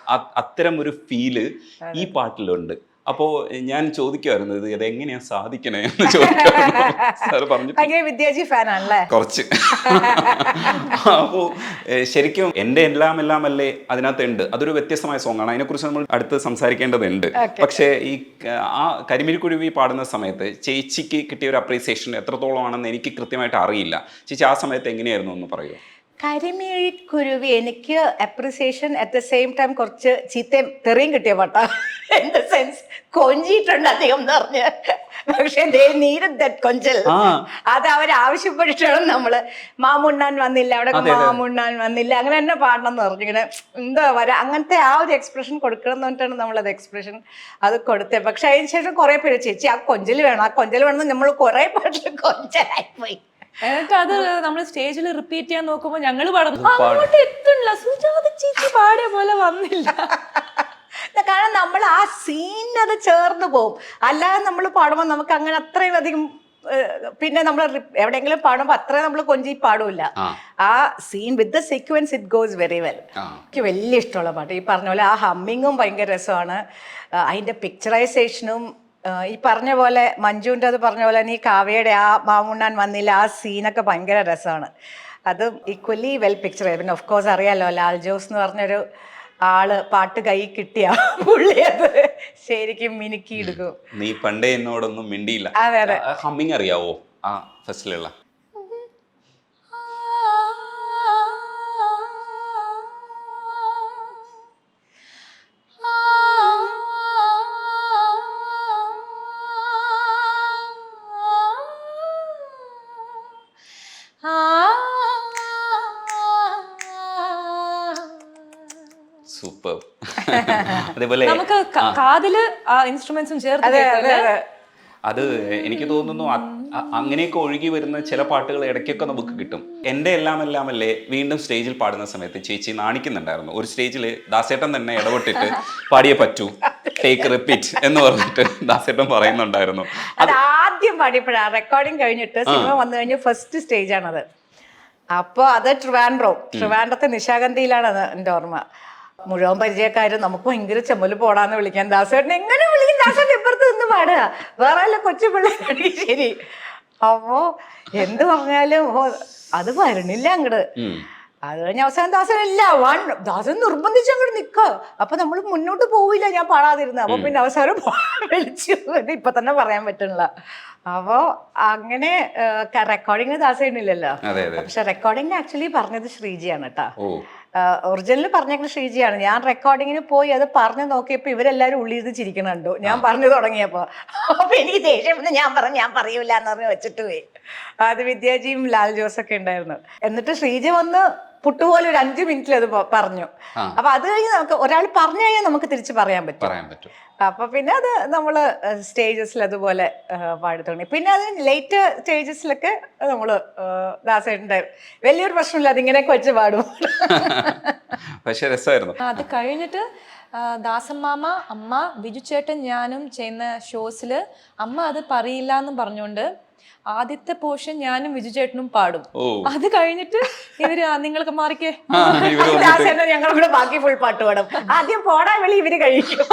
Speaker 2: അത്തരം ഒരു ഫീല് ഈ പാട്ടിലുണ്ട്. അപ്പോ ഞാൻ ചോദിക്കുമായിരുന്നു ഇത് എങ്ങനെയാ സാധിക്കണേ എന്ന് ചോദിക്കാറ്. പറഞ്ഞു
Speaker 1: വിദ്യാജി ഫാനാണല്ലേ
Speaker 2: കുറച്ച്. അപ്പോ ശരിക്കും എന്റെ എല്ലാം അല്ലേ അതിനകത്ത് ഉണ്ട്. അതൊരു വ്യത്യസ്തമായ സോങ് ആണ്, അതിനെക്കുറിച്ച് നമ്മൾ അടുത്ത് സംസാരിക്കേണ്ടതുണ്ട്. പക്ഷേ ഈ ആ കരിമിരിക്കുരുവി പാടുന്ന സമയത്ത് ചേച്ചിക്ക് കിട്ടിയ ഒരു അപ്രീസിയേഷൻ എത്രത്തോളം ആണെന്ന് എനിക്ക് കൃത്യമായിട്ട് അറിയില്ല. ചേച്ചി ആ സമയത്ത് എങ്ങനെയായിരുന്നു എന്ന് പറയുമോ?
Speaker 1: കരിമിഴിക്കുരുവി എനിക്ക് appreciation at the same time കുറച്ച് ചീത്തയും തെറിയും കിട്ടിയ പാട്ടാ. ഇൻ ദ സെൻസ് കൊഞ്ചിട്ടുണ്ട് അധികം എന്ന് പറഞ്ഞ്. പക്ഷെ കൊഞ്ചൽ അത് അവരാവശ്യപ്പെട്ടിട്ടാണ് നമ്മള് മാമുണ്ണാൻ വന്നില്ല, അവിടെ മാമുണ്ണാൻ വന്നില്ല, അങ്ങനെ തന്നെ പാടണം എന്ന് പറഞ്ഞു. ഇങ്ങനെ എന്താ അങ്ങനത്തെ ആ ഒരു എക്സ്പ്രഷൻ കൊടുക്കണം എന്ന് പറഞ്ഞിട്ടാണ് നമ്മളത് എക്സ്പ്രഷൻ അത് കൊടുത്തത്. പക്ഷെ അതിന് ശേഷം കുറെ പേര് ചേച്ചി ആ കൊഞ്ചൽ വേണം, ആ കൊഞ്ചൽ വേണമെന്ന് നമ്മൾ കുറെ പാട്ടിൽ കൊഞ്ചലായിപ്പോയി.
Speaker 3: എന്നിട്ട് അത് നമ്മൾ സ്റ്റേജിൽ റിപ്പീറ്റ് ചെയ്യാൻ നോക്കുമ്പോ ഞങ്ങള് പാടുന്നു അങ്ങോട്ട് എത്തില്ല, സുജാത ചേച്ചി പാടിയ പോലെ വന്നില്ല.
Speaker 1: കാരണം നമ്മൾ ആ സീനത് ചേർന്ന് പോവും. അല്ലാതെ നമ്മൾ പാടുമ്പോൾ നമുക്ക് അങ്ങനെ അത്രയും അധികം പിന്നെ നമ്മൾ എവിടെയെങ്കിലും പാടുമ്പോൾ അത്രയും നമ്മൾ കൊഞ്ചി പാടൂല. ആ scene with the sequence it goes very well. എനിക്ക് വലിയ ഇഷ്ടമുള്ള പാട്ട്. ഈ പറഞ്ഞ പോലെ ആ ഹമ്മിങ്ങും ഭയങ്കര രസമാണ്. അതിന്റെ പിക്ചറൈസേഷനും ഈ പറഞ്ഞ പോലെ മഞ്ജുവിൻ്റെ അത് പറഞ്ഞ പോലെ നീ കാവ്യയുടെ ആ മാമുണ്ണാൻ വന്നില്ല ആ സീനൊക്കെ ഭയങ്കര രസമാണ്. അത് ഈക്വലി വെൽ പിക്ചർ. പിന്നെ ഓഫ് കോഴ്സ് അറിയാലോ ലാൽ ജോസ് എന്ന് പറഞ്ഞൊരു ആള് പാട്ട് കൈ കിട്ടിയ പുള്ളി അത് ശരിക്കും മിനുക്കി എടുക്കും.
Speaker 2: നീ പണ്ടേ എന്നോടൊന്നും മിണ്ടിയില്ല.
Speaker 1: അതെ അതെ.
Speaker 2: ഹമ്മിങ് അറിയാവോ ആ ഫസ്റ്റിലുള്ള? സൂപ്പർ. അതേപോലെ
Speaker 3: നമുക്ക് കാതില് ആ ഇൻസ്ട്രുമെന്റ്സും ചേർത്ത്
Speaker 2: അത് എനിക്ക് തോന്നുന്നു അങ്ങനെയൊക്കെ ഒഴുകി വരുന്ന ചില പാട്ടുകൾ ഇടയ്ക്കൊക്കെ നമുക്ക് കിട്ടും. എൻ്റെ എല്ലാം അല്ലേ വീണ്ടും സ്റ്റേജിൽ പാടുന്ന സമയത്ത് ചേച്ചി നാണിക്കുന്നുണ്ടായിരുന്നു. ഒരു സ്റ്റേജിൽ ദാസേട്ടൻ തന്നെ ഇടപെട്ടിട്ട് പാടിയേ പറ്റൂ, ടേക്ക് റിപ്പീറ്റ് എന്ന് പറഞ്ഞിട്ട് ദാസേട്ടൻ പറയുന്നുണ്ടായിരുന്നു.
Speaker 1: അത് ആദ്യം പാടിയപ്പോഴാണ് റെക്കോർഡിങ് കഴിഞ്ഞിട്ട് സിനിമ വന്നു കഴിഞ്ഞ ഫസ്റ്റ് സ്റ്റേജ് ആണത്. അപ്പോൾ അത് ട്രിവാൻഡ്രത്തെ നിശാഗന്ധിയിലാണ് എൻ്റെ ഓർമ്മ. മുഴുവൻ പരിചയക്കാരും നമുക്ക് ഭയങ്കര ചെമ്മല് പോടാന്ന് വിളിക്കാൻ. ദാസേട്ടൻ എങ്ങനെ വിളിക്കും? ദാസേട്ടൻ ഇപ്പുറത്ത് നിന്ന് പാടുക, വേറെ അല്ല കൊച്ചു പിള്ളേരാണ്. ശരി. അപ്പോ എന്ത് പറഞ്ഞാലും അത് വരണില്ല അങ്ങട്. അത് കഴിഞ്ഞ അവസാനം ദാസൻ നിർബന്ധിച്ച് അങ്ങോട്ട് നിക്ക. അപ്പൊ നമ്മൾ മുന്നോട്ട് പോവില്ല ഞാൻ പാടാതിരുന്നത്. അപ്പൊ പിന്നെ അവസാനം വിളിച്ചു. ഇപ്പൊ തന്നെ പറയാൻ പറ്റണില്ല. അപ്പോ അങ്ങനെ റെക്കോർഡിങ്ങിന് ദാസേണില്ലല്ലോ. പക്ഷെ റെക്കോർഡിങ്ങിന് ആക്ച്വലി പറഞ്ഞത് ശ്രീജിയാണ് കേട്ടാ. ഒറിജിനൽ പറഞ്ഞേക്കുന്ന ശ്രീജിയാണ്. ഞാൻ റെക്കോർഡിങ്ങിന് പോയി അത് പറഞ്ഞു നോക്കിയപ്പോ ഇവരെല്ലാരും ഉള്ളിൽ ചിരിക്കണുണ്ടോ ഞാൻ പറഞ്ഞു തുടങ്ങിയപ്പോ. അപ്പൊ എനിക്ക് ദേഷ്യം ഞാൻ പറയൂല എന്ന് പറഞ്ഞ് വെച്ചിട്ട് പോയി. അത് വിദ്യാജിയും ലാൽ ജോസൊക്കെ ഉണ്ടായിരുന്നു. എന്നിട്ട് ശ്രീജി വന്ന് പുട്ടുപോലെ ഒരു 5 മിനിറ്റിൽ അത് പറഞ്ഞു. അപ്പൊ അത് കഴിഞ്ഞ് നമുക്ക് ഒരാൾ പറഞ്ഞു കഴിഞ്ഞാൽ നമുക്ക് തിരിച്ച് പറയാൻ പറ്റും. അപ്പൊ പിന്നെ അത് നമ്മള് സ്റ്റേജസിൽ അതുപോലെ പാടി തുടങ്ങി. പിന്നെ അത് ലേറ്റ് സ്റ്റേജസിലൊക്കെ നമ്മള് ദാസേട്ടൻ്റെ വലിയൊരു പ്രശ്നമില്ല, അതിങ്ങനെയൊക്കെ വെച്ച് പാടും.
Speaker 2: പക്ഷെ രസമായിരുന്നു.
Speaker 3: അത് കഴിഞ്ഞിട്ട് ദാസമ്മാമ, അമ്മ, ബിജു ചേട്ടൻ, ഞാനും ചെയ്യുന്ന ഷോസില് അമ്മ അത് പറയില്ല എന്ന് പറഞ്ഞുകൊണ്ട് ആദ്യത്തെ പോർഷൻ ഞാനും വിജു ചേട്ടനും പാടും. അത് കഴിഞ്ഞിട്ട് ഇവര് നിങ്ങൾക്ക് മാറിക്കേ
Speaker 1: ഞങ്ങളുടെ ബാക്കി ഫുൾ പാട്ട് പാടും. ആദ്യം പോടാ വിളി ഇവര് കഴിക്കും.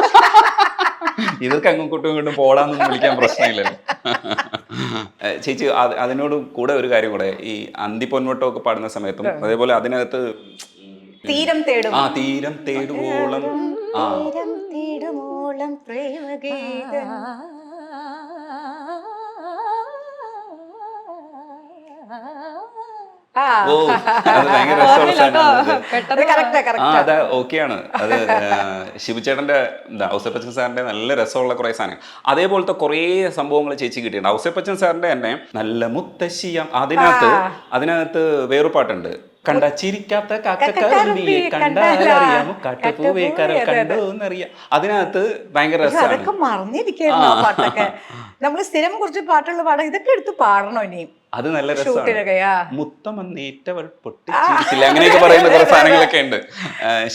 Speaker 2: ഇതൊക്കെ അങ്ങോട്ടും ഇങ്ങോട്ടും പോടാന്നൊന്നും വിളിക്കാൻ പ്രശ്നമില്ലല്ലോ. ചേച്ചി അതിനോട് കൂടെ ഒരു കാര്യം കൂടെ, ഈ അന്തിപ്പൊന്മുട്ടം ഒക്കെ പാടുന്ന സമയത്തും അതേപോലെ അതിനകത്ത്
Speaker 1: തീരം തേടും
Speaker 2: തീരം തേടുവോളം
Speaker 1: കുഞ്ഞോളം പ്രേമഗീതം. ആ,
Speaker 2: ഓ അത് ഭയങ്കര രസമുള്ള സാധനമാണ് അത്.
Speaker 1: അത് correct ആ, correct
Speaker 2: ആ
Speaker 1: ആ.
Speaker 2: അത് ഓക്കെയാണ് അത്. ശിവചേട്ടന്റെ ഔസേപ്പച്ചൻ സാറിന്റെ നല്ല രസമുള്ള കുറെ സാധനങ്ങൾ, അതേപോലത്തെ കുറേ സംഭവങ്ങൾ ചേച്ചി കിട്ടിയിട്ടുണ്ട്. ഔസേപ്പച്ചൻ സാറിന്റെ തന്നെ നല്ല മുത്തശ്ശിയം, അതിനകത്ത് വേറൊരു പാട്ടുണ്ട്, കണ്ട ചിരിക്കാത്ത കാക്കക്കറുമ്പിയെ കണ്ടാലറിയാമോ കാട്ടുപൂവേ കണ്ടോന്നറിയാം. അതിനകത്ത് ഭയങ്കര രസമാണ്.
Speaker 1: അതൊക്കെ മറന്നിരിക്കുന്നു ആ പാട്ടൊക്കെ. നമ്മൾ സ്ഥിരം കുറച്ച് പാട്ടുള്ള പാടാം, ഇതൊക്കെ എടുത്ത് പാടണോ ഇനിയും?
Speaker 2: അത് നല്ല
Speaker 1: ഷൂട്ടിലൊക്കെ, ആ.
Speaker 2: രസമാണ്. മുത്തം വന്നേറ്റവൾ പൊട്ടിച്ചിരിച്ചില്ല, അങ്ങനെയൊക്കെ പറയുന്ന കുറെ സാധനങ്ങളൊക്കെ ഉണ്ട്.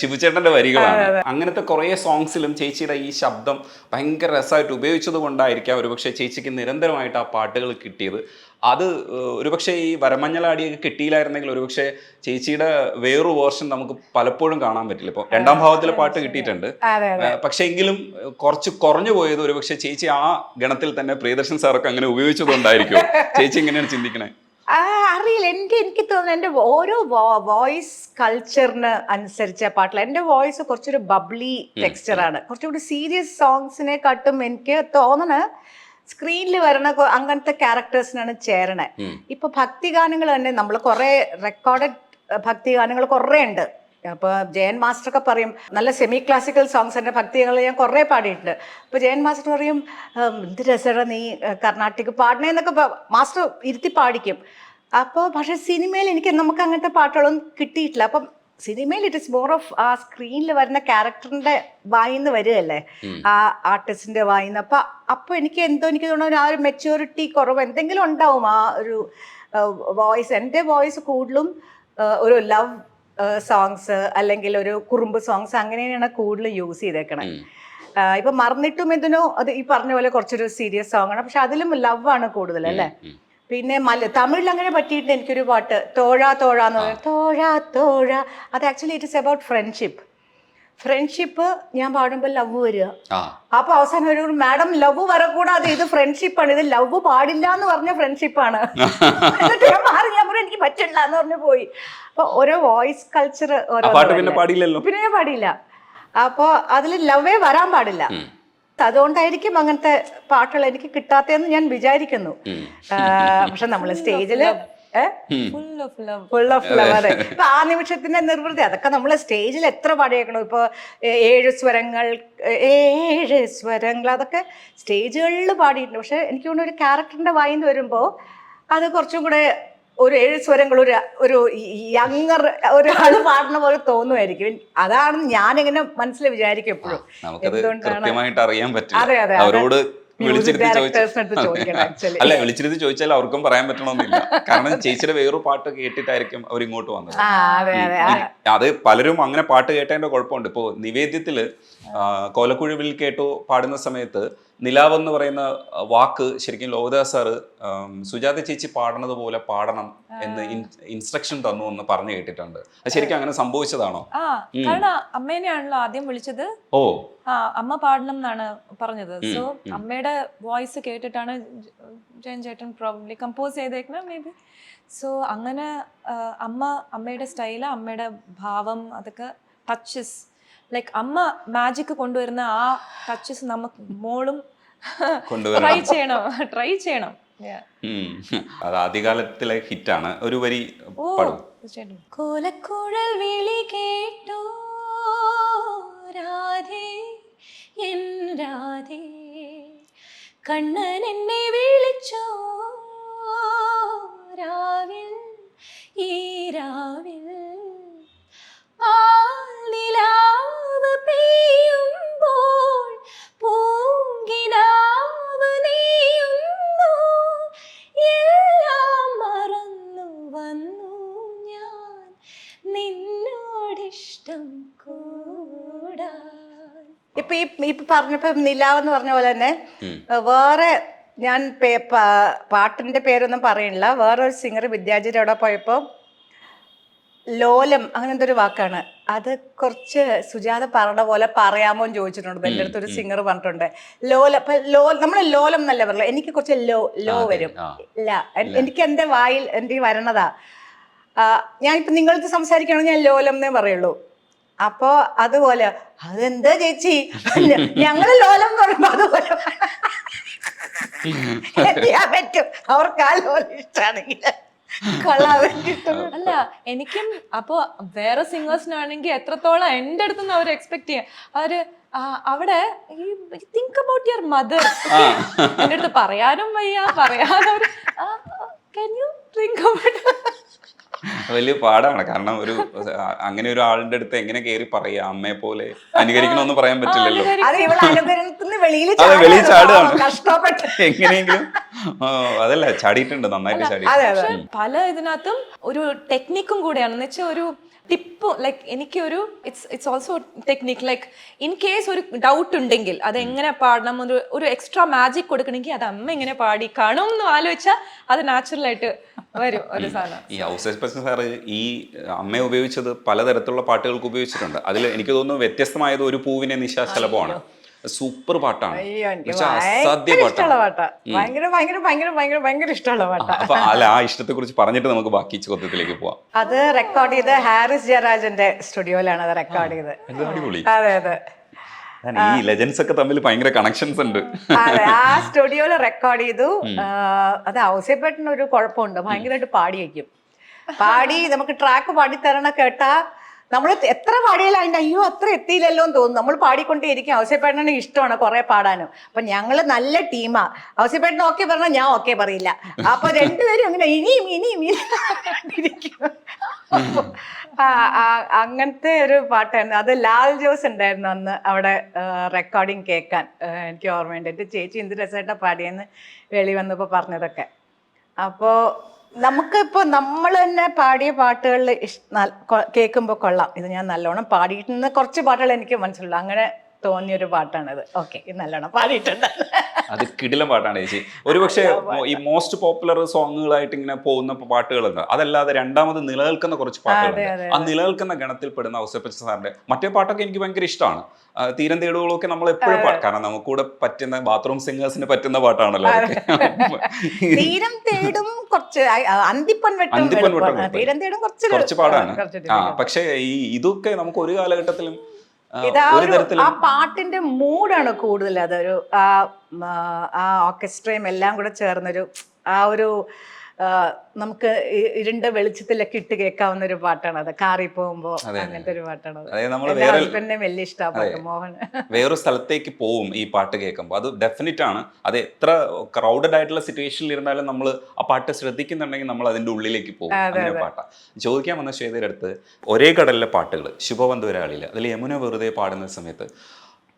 Speaker 2: ശിവചേട്ടന്റെ വരികളാണ്. അങ്ങനത്തെ കുറെ സോങ്സിലും ചേച്ചിയുടെ ഈ ശബ്ദം ഭയങ്കര രസമായിട്ട് ഉപയോഗിച്ചത് കൊണ്ടായിരിക്കാം ഒരുപക്ഷെ ചേച്ചിക്ക് നിരന്തരമായിട്ട് ആ പാട്ടുകൾ കിട്ടിയത്. അത് ഒരുപക്ഷെ ഈ വരമഞ്ഞളാടിയൊക്കെ കിട്ടിയില്ലായിരുന്നെങ്കിൽ ഒരുപക്ഷെ ചേച്ചിയുടെ വേറൊരു വേർഷൻ നമുക്ക് പലപ്പോഴും കാണാൻ പറ്റില്ല. ഇപ്പോൾ രണ്ടാം ഭാവത്തിലെ പാട്ട് കിട്ടിയിട്ടുണ്ട്, പക്ഷെ എങ്കിലും കുറച്ച് കുറഞ്ഞു പോയത് ഒരുപക്ഷെ ചേച്ചി ആ ഗണത്തിൽ തന്നെ പ്രിയദർശൻ സാറൊക്കെ അങ്ങനെ ഉപയോഗിച്ചതുകൊണ്ടായിരിക്കും. ചേച്ചി എങ്ങനെയാണ് ചിന്തിക്കണേ?
Speaker 1: അറിയില്ല, എനിക്ക് തോന്നുന്നു എൻ്റെ ഓരോ വോയിസ് കൾച്ചറിന് അനുസരിച്ച പാട്ടില്ല. എൻ്റെ വോയിസ് കുറച്ചൊരു ബബ്ലി ടെക്സ്ചറാണ്. കുറച്ചുകൂടി സീരിയസ് സോങ്സിനെ കാട്ടും എനിക്ക് തോന്നണ സ്ക്രീനിൽ വരണ അങ്ങനത്തെ ക്യാരക്ടേഴ്സിനാണ് ചേരണേ. ഇപ്പൊ ഭക്തിഗാനങ്ങൾ തന്നെ നമ്മൾ കുറെ റെക്കോർഡഡ് ഭക്തിഗാനങ്ങൾ കുറെ ഉണ്ട്. അപ്പൊ ജയൻ മാസ്റ്റർ ഒക്കെ പറയും നല്ല സെമി ക്ലാസിക്കൽ സോങ്സ് എൻ്റെ ഭക്തികൾ ഞാൻ കുറേ പാടിയിട്ടുണ്ട്. അപ്പൊ ജയൻ മാസ്റ്റർ പറയും എന്ത് രസമാണ് നീ കർണാട്ടിക് പാടണേന്നൊക്കെ മാസ്റ്റർ ഇരുത്തി പാടിക്കും. അപ്പോൾ പക്ഷെ സിനിമയിൽ നമുക്ക് അങ്ങനത്തെ പാട്ടുകളൊന്നും കിട്ടിയിട്ടില്ല. അപ്പം സിനിമയിൽ ഇറ്റ് ഇസ് മോർ ഓഫ് ആ സ്ക്രീനിൽ വരുന്ന ക്യാരക്ടറിന്റെ വായിന്ന് വരികയല്ലേ, ആ ആർട്ടിസ്റ്റിന്റെ വായിന്ന്. അപ്പൊ എനിക്ക് തോന്നുന്നു ആ ഒരു മെച്യൂരിറ്റി കുറവ് എന്തെങ്കിലും ഉണ്ടാവും ആ ഒരു വോയിസ്. എൻ്റെ വോയിസ് കൂടുതലും ഒരു ലവ് സോങ്സ് അല്ലെങ്കിൽ ഒരു കുറുമ്പ് സോങ്സ് അങ്ങനെയാണ് കൂടുതൽ യൂസ് ചെയ്തേക്കണേ. ഇപ്പൊ മറന്നിട്ടും എന്തിനോ അത് ഈ പറഞ്ഞ പോലെ കുറച്ചൊരു സീരിയസ് സോങ് ആണ്, പക്ഷെ അതിലും ലവ് ആണ് കൂടുതൽ അല്ലേ. പിന്നെ തമിഴിൽ അങ്ങനെ പറ്റിയിട്ട് എനിക്കൊരു പാട്ട് തോഴ തോഴ എന്ന് പറയുന്നത്, തോഴ തോഴ, അത് actually it is about friendship. ഞാൻ പാടുമ്പോൾ ലവ് വരിക, അപ്പൊ അവസാനം ഒരു മാഡം ലവ് വരക്കൂടാതെ ഇത് ഫ്രണ്ട്ഷിപ്പാണ്, ഇത് ലവ് പാടില്ല എന്ന് പറഞ്ഞ ഫ്രണ്ട്ഷിപ്പാണ്. എന്നിട്ട് ഞാൻ മാറി, ഞാൻ പറഞ്ഞു എനിക്ക് പറ്റില്ല എന്ന് പറഞ്ഞു പോയി. അപ്പൊ ഓരോ വോയിസ് കൾച്ചർ പിന്നെ ഞാൻ പാടിയില്ല. അപ്പൊ അതിൽ ലവേ വരാൻ പാടില്ല. അതുകൊണ്ടായിരിക്കും അങ്ങനത്തെ പാട്ടുകൾ എനിക്ക് കിട്ടാത്തതെന്ന് ഞാൻ വിചാരിക്കുന്നു. പക്ഷെ നമ്മള് സ്റ്റേജില് ഫുൾ ഓഫ് ലവ്, അതെ. ഇപ്പൊ ആ നിമിഷത്തിന്റെ നിർവൃത്തി അതൊക്കെ നമ്മള് സ്റ്റേജിൽ എത്ര പാടിയേക്കണം. ഇപ്പൊ 7 സ്വരങ്ങൾ അതൊക്കെ സ്റ്റേജുകളിൽ പാടിയിട്ടുണ്ട്. പക്ഷെ എനിക്ക് തോന്നുന്നു ഒരു ക്യാരക്ടറിന്റെ വായിന്ന് വരുമ്പോ അത് കുറച്ചും കൂടെ ഒരു 7 സ്വരങ്ങൾ ഒരു യങ്ങർ ഒരാൾ പാടുന്ന പോലെ തോന്നുമായിരിക്കും. അതാണ് ഞാനിങ്ങനെ മനസ്സിൽ വിചാരിക്കും എപ്പോഴും.
Speaker 2: കൃത്യമായിട്ട് അറിയാൻ പറ്റും.
Speaker 1: അതെ അതെ,
Speaker 2: അവരോട്
Speaker 1: മ്യൂസിക് ഡയറക്ടേഴ്സിനടുത്ത് ചോദിക്കണം ആക്ച്വലി.
Speaker 2: അല്ല, വിളിച്ചിരുത്തി ചോദിച്ചാൽ അവർക്കും പറയാൻ പറ്റണമെന്നില്ല. കാരണം ചേച്ചിയുടെ വേറൊരു പാട്ട് കേട്ടിട്ടായിരിക്കും അവർ ഇങ്ങോട്ട് വന്നത്. അത് പലരും അങ്ങനെ പാട്ട് കേട്ടതിന്റെ കുഴപ്പമുണ്ട്. ഇപ്പോ നിവേദ്യത്തില് കോലക്കുഴുവിൽ കേട്ടു പാടുന്ന സമയത്ത് നിലാവെന്ന് പറയുന്ന വാക്ക് ശരിക്കും ലോകദാസ് സാറ് സുജാത ചേച്ചി പാടണത് പോലെ പാടണം എന്ന് ഇൻസ്ട്രക്ഷൻ തന്നു എന്ന് പറഞ്ഞു കേട്ടിട്ടുണ്ട്. അത് ശരിക്കും അങ്ങനെ സംഭവിച്ചതാണോ?
Speaker 3: കാരണം അമ്മേനെയാണല്ലോ ആദ്യം വിളിച്ചത്.
Speaker 2: ഓ,
Speaker 3: അമ്മ പാടണം എന്നാണ് പറഞ്ഞത്. സോ അമ്മയുടെ വോയിസ് കേട്ടിട്ടാണ് ജയൻ ചേട്ടൻ പ്രോബബ്ലി കമ്പോസ് ചെയ്തേക്കുന്നത് മേ ബി. സോ അങ്ങനെ അമ്മയുടെ സ്റ്റൈല്, അമ്മയുടെ ഭാവം, അതൊക്കെ ടച്ചസ് ലൈക്ക് അമ്മ മാജിക് കൊണ്ടുവരുന്ന ആ ടച്ചസ് നമുക്ക് മോളും ട്രൈ ചെയ്യണം.
Speaker 2: അത് ആദ്യകാലത്തിലെ ഹിറ്റാണ്. ഒരു വരി
Speaker 3: കോലക്കുഴൽ വിളി കേട്ടോ രാധേ എൻ രാധേ, കണ്ണൻ എന്നെ വിളിച്ചോ രാവിൽ ഈ രാവിൽ, നിലാവ് പെയ്യുമ്പോൾ പൂങ്കിനാവ് നെയ്യുന്നു, എല്ലാം മറന്നു വന്നു ഞാൻ നിന്നോടിഷ്ടം കൂടാൻ.
Speaker 1: ഇപ്പൊ പറഞ്ഞപ്പോ നിലാവെന്ന് പറഞ്ഞ പോലെ തന്നെ വേറെ ഞാൻ പാട്ടിന്റെ പേരൊന്നും പറയണില്ല. വേറൊരു സിംഗർ വിദ്യാജിയുടെ അവിടെ പോയപ്പോ ലോലം അങ്ങനത്തെ ഒരു വാക്കാണ്, അത് കുറച്ച് സുജാത പറഞ്ഞ പോലെ പറയാമോ എന്ന് ചോദിച്ചിട്ടുണ്ട്. എൻ്റെ അടുത്തൊരു സിംഗർ പറഞ്ഞിട്ടുണ്ട് ലോലം. നമ്മള് ലോലം എന്നല്ല പറയില്ല, എനിക്ക് കുറച്ച് ലോ വരും. ഇല്ല, എനിക്ക് എൻ്റെ വായിൽ എൻ്റെ വരണതാ. ഞാനിപ്പോ നിങ്ങളടുത്ത് സംസാരിക്കുകയാണെങ്കിൽ ഞാൻ ലോലം എന്നേ പറയുള്ളൂ. അപ്പോ അതുപോലെ അതെന്താ ചേച്ചി ഞങ്ങള് ലോലം എന്ന് പറയുമ്പോ അതുപോലെ എന്ത് ചെയ്യാൻ പറ്റും, അവർക്ക് ആ ലോലം ഇഷ്ടമാണെങ്കിൽ കൊള്ളാൻ വേണ്ടിട്ട്.
Speaker 3: അല്ല എനിക്കും അപ്പൊ വേറെ സിംഗേഴ്സിനാണെങ്കിൽ എത്രത്തോളം എൻ്റെ അടുത്ത് നിന്ന് അവർ എക്സ്പെക്ട് ചെയ്യാം. അവര് അവിടെ തിങ്ക് അബൌട്ട് യുവർ മദർ. എൻ്റെ അടുത്ത് പറയാനും വയ്യ, പറയാനും can you think about
Speaker 2: വലിയ പാടാണ്. കാരണം ഒരു അങ്ങനെ ഒരു ആളിന്റെ അടുത്ത് എങ്ങനെ കയറി പറയാ അമ്മയെ പോലെ അനുകരിക്കണമെന്ന് പറയാൻ പറ്റില്ലല്ലോ.
Speaker 1: അത് ഇവിടെ അനുകരണത്തിന് വെളിയിൽ
Speaker 2: ചാടുകയാണ്
Speaker 1: കഷ്ടപ്പെട്ട്
Speaker 2: എങ്ങനെയെങ്കിലും. അതല്ല, ചാടിയിട്ടുണ്ട്, നന്നായിട്ട് ചാടി.
Speaker 3: പല ഇതിനകത്തും ഒരു ടെക്നിക്കും കൂടെയാണ്. എന്ന് വെച്ചാൽ ഒരു ടിപ്പ്, ലൈക്ക് എനിക്കൊരു it's also technique. Like in case ഒരു ഡൗട്ട് ഉണ്ടെങ്കിൽ അത് എങ്ങനെ പാടണം, ഒരു എക്സ്ട്രാ മാജിക് കൊടുക്കണമെങ്കിൽ അത് അമ്മ എങ്ങനെ പാടി കാണും എന്ന് ആലോചിച്ചാൽ അത് നാച്ചുറൽ ആയിട്ട് വരും ഒരു സാധനം.
Speaker 2: ഈ ഔസേപ്പച്ചൻ സാറ് ഈ അമ്മയെ ഉപയോഗിച്ചത് പലതരത്തിലുള്ള പാട്ടുകൾക്ക് ഉപയോഗിച്ചിട്ടുണ്ട്. അതിൽ എനിക്ക് തോന്നുന്നു വ്യത്യസ്തമായത് ഒരു പൂവിനെ നിശാശലഭമാണ്. സൂപ്പർ പാട്ടാണ്, അസാധ്യ പാട്ടാണ്.
Speaker 1: ഭയങ്കര ഇഷ്ടമുള്ള പാട്ടാണ്.
Speaker 2: അപ്പൊ അല്ല, ആ ഇഷ്ടത്തെ കുറിച്ച് പറഞ്ഞിട്ട് നമുക്ക് ബാക്കി ചോദ്യത്തിലേക്ക് പോവാം.
Speaker 1: അത് റെക്കോർഡ് ചെയ്ത് ഹാരിസ് ജയരാജന്റെ സ്റ്റുഡിയോയിലാണ് അത് റെക്കോർഡ് ചെയ്തത്.
Speaker 2: അടിപൊളി.
Speaker 1: അതെ
Speaker 2: ഈ ലെജൻസ് ഒക്കെ തമ്മിൽ ഭയങ്കര കണക്ഷൻസ് ഉണ്ട്.
Speaker 1: അതെ, ആ സ്റ്റുഡിയോയില് റെക്കോർഡ് ചെയ്തു. അത് ഔസേപ്പേട്ടന് ഒരു കുഴപ്പമുണ്ട്, ഭയങ്കരമായിട്ട് പാടി വയ്ക്കും. പാടി നമുക്ക് ട്രാക്ക് പാടി തരണ കേട്ടാ നമ്മൾ എത്ര പാടിയാലും അതിന്റെ അയ്യോ അത്ര എത്തിയില്ലല്ലോ എന്ന് തോന്നും. നമ്മൾ പാടിക്കൊണ്ടേയിരിക്കും. ഔസേപ്പേട്ടന് ഇഷ്ടമാണ് കുറെ പാടാനും. അപ്പൊ ഞങ്ങള് നല്ല ടീമാ. ഔസേപ്പേട്ടൻ ഓക്കെ പറഞ്ഞാൽ ഞാൻ ഓക്കെ പറയില്ല. അപ്പൊ രണ്ടുപേരും അങ്ങനെ ഇനിയും ഇരിക്കും. അങ്ങനത്തെ ഒരു പാട്ടായിരുന്നു അത്. ലാൽ ജോസ് ഉണ്ടായിരുന്നു അന്ന് അവിടെ റെക്കോർഡിങ് കേൾക്കാൻ. എനിക്ക് ഓർമ്മയുണ്ട്. എൻ്റെ ചേച്ചി എന്ത് രസമായിട്ടാണ് പാടിയെന്ന് വെളി വന്നപ്പോൾ പറഞ്ഞതൊക്കെ. അപ്പോൾ നമുക്കിപ്പോൾ നമ്മൾ തന്നെ പാടിയ പാട്ടുകളിൽ കേൾക്കുമ്പോൾ കൊള്ളാം, ഇത് ഞാൻ നല്ലോണം പാടിയിട്ടുണ്ടെന്ന് കുറച്ച് പാട്ടുകൾ എനിക്ക് മനസ്സിലുള്ളൂ. അങ്ങനെ തോന്നിയൊരു പാട്ടാണിത്. ഓക്കെ, ഇത് നല്ലോണം പാടിയിട്ടുണ്ട്.
Speaker 2: അത് കിടിലം പാട്ടാണ് ചേച്ചി. ഒരുപക്ഷെ ഈ മോസ്റ്റ് പോപ്പുലർ സോങ്ങുകളായിട്ട് ഇങ്ങനെ പോകുന്ന പാട്ടുകളുണ്ട്. അതല്ലാതെ രണ്ടാമത് നിലനിൽക്കുന്ന കുറച്ച് പാട്ടുകളുണ്ട്. ആ നിലനിൽക്കുന്ന ഗണത്തിൽ പെടുന്ന ഔസേപ്പച്ചൻ സാറിന്റെ മറ്റേ പാട്ടൊക്കെ എനിക്ക് ഭയങ്കര ഇഷ്ടമാണ്. തീരം തേടുകളൊക്കെ നമ്മൾ എപ്പോഴും കാരണം നമുക്കൂടെ പറ്റുന്ന ബാത്റൂം സിംഗേഴ്സിന് പറ്റുന്ന പാട്ടാണല്ലോ.
Speaker 1: തീരം തേടും കുറച്ച്
Speaker 2: കുറച്ച് പാടാണ്. പക്ഷെ ഈ ഇതൊക്കെ നമുക്ക് ഒരു കാലഘട്ടത്തിലും
Speaker 1: ആ പാട്ടിന്റെ മൂഡാണ് കൂടുതൽ. അതൊരു ആ ഓർക്കസ്ട്രയും എല്ലാം കൂടെ ചേർന്നൊരു ആ ഒരു നമുക്ക് ഇരുണ്ട വെളിച്ചത്തിലൊക്കെ ഇട്ട് കേൾക്കാവുന്ന ഒരു പാട്ടാണ് അത്. കാറി പോകുമ്പോ അങ്ങനത്തെ ഒരു പാട്ടാണ് അത്. ഹസ്ബൻഡിനെ വലിയ ഇഷ്ടമാണ് മോഹൻ.
Speaker 2: വേറൊരു സ്ഥലത്തേക്ക് പോവും ഈ പാട്ട് കേൾക്കുമ്പോൾ. അത് ഡെഫിനറ്റ് ആണ്. അത് എത്ര ക്രൗഡഡ് ആയിട്ടുള്ള സിറ്റുവേഷനിൽ ഇരുന്നാലും നമ്മൾ ആ പാട്ട് ശ്രദ്ധിക്കുന്നുണ്ടെങ്കിൽ നമ്മൾ അതിന്റെ ഉള്ളിലേക്ക് പോകും. അങ്ങനെ പാട്ടാണ്. ചോദിക്കാൻ വന്ന ശ്വേതയുടെ അടുത്ത് ഒരേ കടലിലെ പാട്ടുകൾ ശുഭബന്ധുരാളില്ല, അതിൽ യമുന വെറുതെ പാടുന്ന സമയത്ത്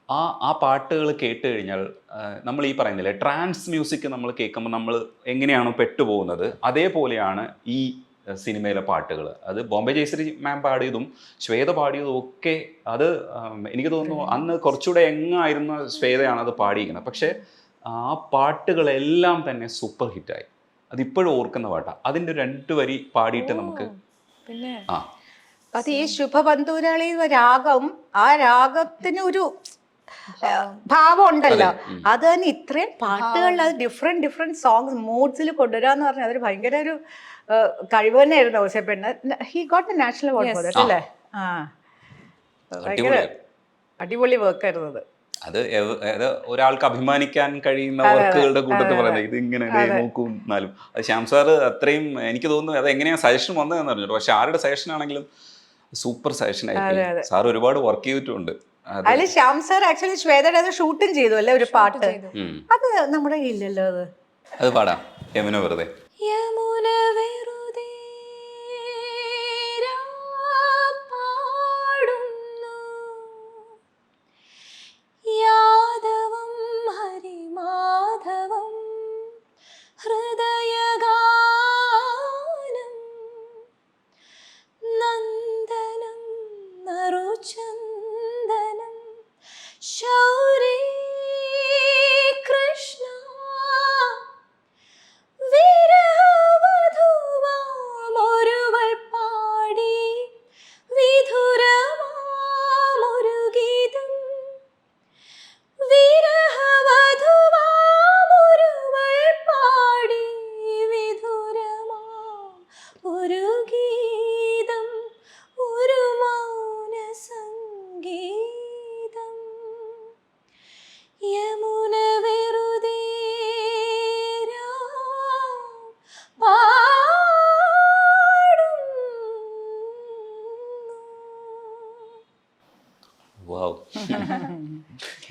Speaker 2: ആ പാട്ടുകൾ കേട്ട് കഴിഞ്ഞാൽ നമ്മൾ ഈ പറയുന്നില്ലേ ട്രാൻസ് മ്യൂസിക് നമ്മൾ കേൾക്കുമ്പോൾ നമ്മൾ എങ്ങനെയാണോ പെട്ടുപോകുന്നത്, അതേപോലെയാണ് ഈ സിനിമയിലെ പാട്ടുകൾ. അത് ബോംബെ ജയശ്രീ മാം പാടിയതും ശ്വേത പാടിയതും ഒക്കെ അത് എനിക്ക് തോന്നുന്നു അന്ന് കുറച്ചുകൂടെ എങ്ങായിരുന്ന ശ്വേതയാണ് അത് പാടിയിരിക്കുന്നത്. പക്ഷേ ആ പാട്ടുകളെല്ലാം തന്നെ സൂപ്പർ ഹിറ്റായി. അതിപ്പോഴും ഓർക്കുന്ന പാട്ടാണ്. അതിൻ്റെ 2 വരി പാടിയിട്ട് നമുക്ക്
Speaker 1: അത് ഈ ശുഭബന്ധുരാളി രാഗം, ആ രാഗത്തിന് ഒരു ഭാവം ഉണ്ടല്ലോ. അത് തന്നെ ഇത്രയും പാട്ടുകളിൽ അത് ഡിഫറെന്റ് സോങ്സ് മൂഡ്സിൽ കൊണ്ടുവരാന്ന് പറഞ്ഞാൽ അതൊരു ഭയങ്കര ഒരു കഴിവ് തന്നെയായിരുന്നു ഔസേപ്പേട്ടന്. He got the national award for that അല്ലേ? ഭയങ്കര അടിപൊളി വർക്കായിരുന്നു അത്.
Speaker 2: അത് ഒരാൾക്ക് അഭിമാനിക്കാൻ കഴിയുന്ന വർക്കുകളുടെ കൂട്ടത്തിൽ പറയുന്നത്. ഇത് ഇങ്ങനെ നോക്കും എന്നാലും അത് ശ്യാം സാറ് അത്രയും എനിക്ക് തോന്നുന്നു അത് എങ്ങനെയാ സജഷൻ വന്നതെന്ന് അറിഞ്ഞു. പക്ഷെ ആരുടെ സജഷൻ ആണെങ്കിലും സൂപ്പർ സജഷൻ ആയിട്ട് സാർ ഒരുപാട് വർക്ക് ചെയ്തിട്ടുണ്ട്.
Speaker 1: അതില് ശ്യാം സാർ ആക്ച്വലി ശ്വേതയുടെ അത് ഷൂട്ടും ചെയ്തു അല്ലേ ഒരു പാട്ട്. അത് നമ്മുടെ കയ്യിലല്ലോ.
Speaker 2: അത് പാടാം. യമുന വെറുതെ.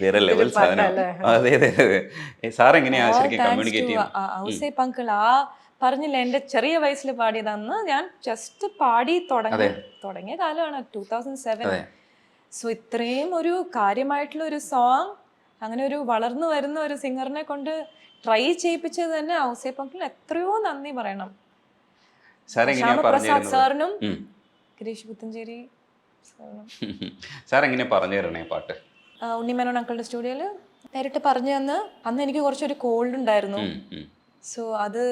Speaker 2: വേറെ ലെവൽ സാധനം. അതെ അതെ അതെ. സാർ എങ്ങനെയാ ശരിക്കും കമ്മ്യൂണിക്കേറ്റ് ചെയ്യുന്നത്?
Speaker 3: ഔസേപ്പ് അങ്കിൾ പറഞ്ഞില്ല, എന്റെ ചെറിയ വയസ്സിൽ പാടിയതന്ന് ഞാൻ ജസ്റ്റ് പാടി തുടങ്ങിയ കാലമാണ് 2007. സോ ഇത്രയും ഒരു കാര്യമായിട്ടുള്ള ഒരു സോങ് അങ്ങനെ ഒരു വളർന്നു വരുന്ന ഒരു സിംഗറിനെ കൊണ്ട് ട്രൈ ചെയ്യിപ്പിച്ചത് തന്നെ ഔസേപ്പ് അങ്കിളിന് എത്രയോ നന്ദി പറയണം. ശ്യാമപ്രസാദ് സാറിനും ഗിരീഷ് പുത്തഞ്ചേരി
Speaker 2: സാർ എങ്ങനെയാ പറഞ്ഞു തരണേ പാട്ട്?
Speaker 3: ഉണ്ണിമേനോൻ അങ്കിളുടെ സ്റ്റുഡിയോയിൽ നേരിട്ട് പറഞ്ഞു തന്ന്. അന്ന് എനിക്ക് കുറച്ചൊരു കോൾഡ് ഉണ്ടായിരുന്നു. സോ അത്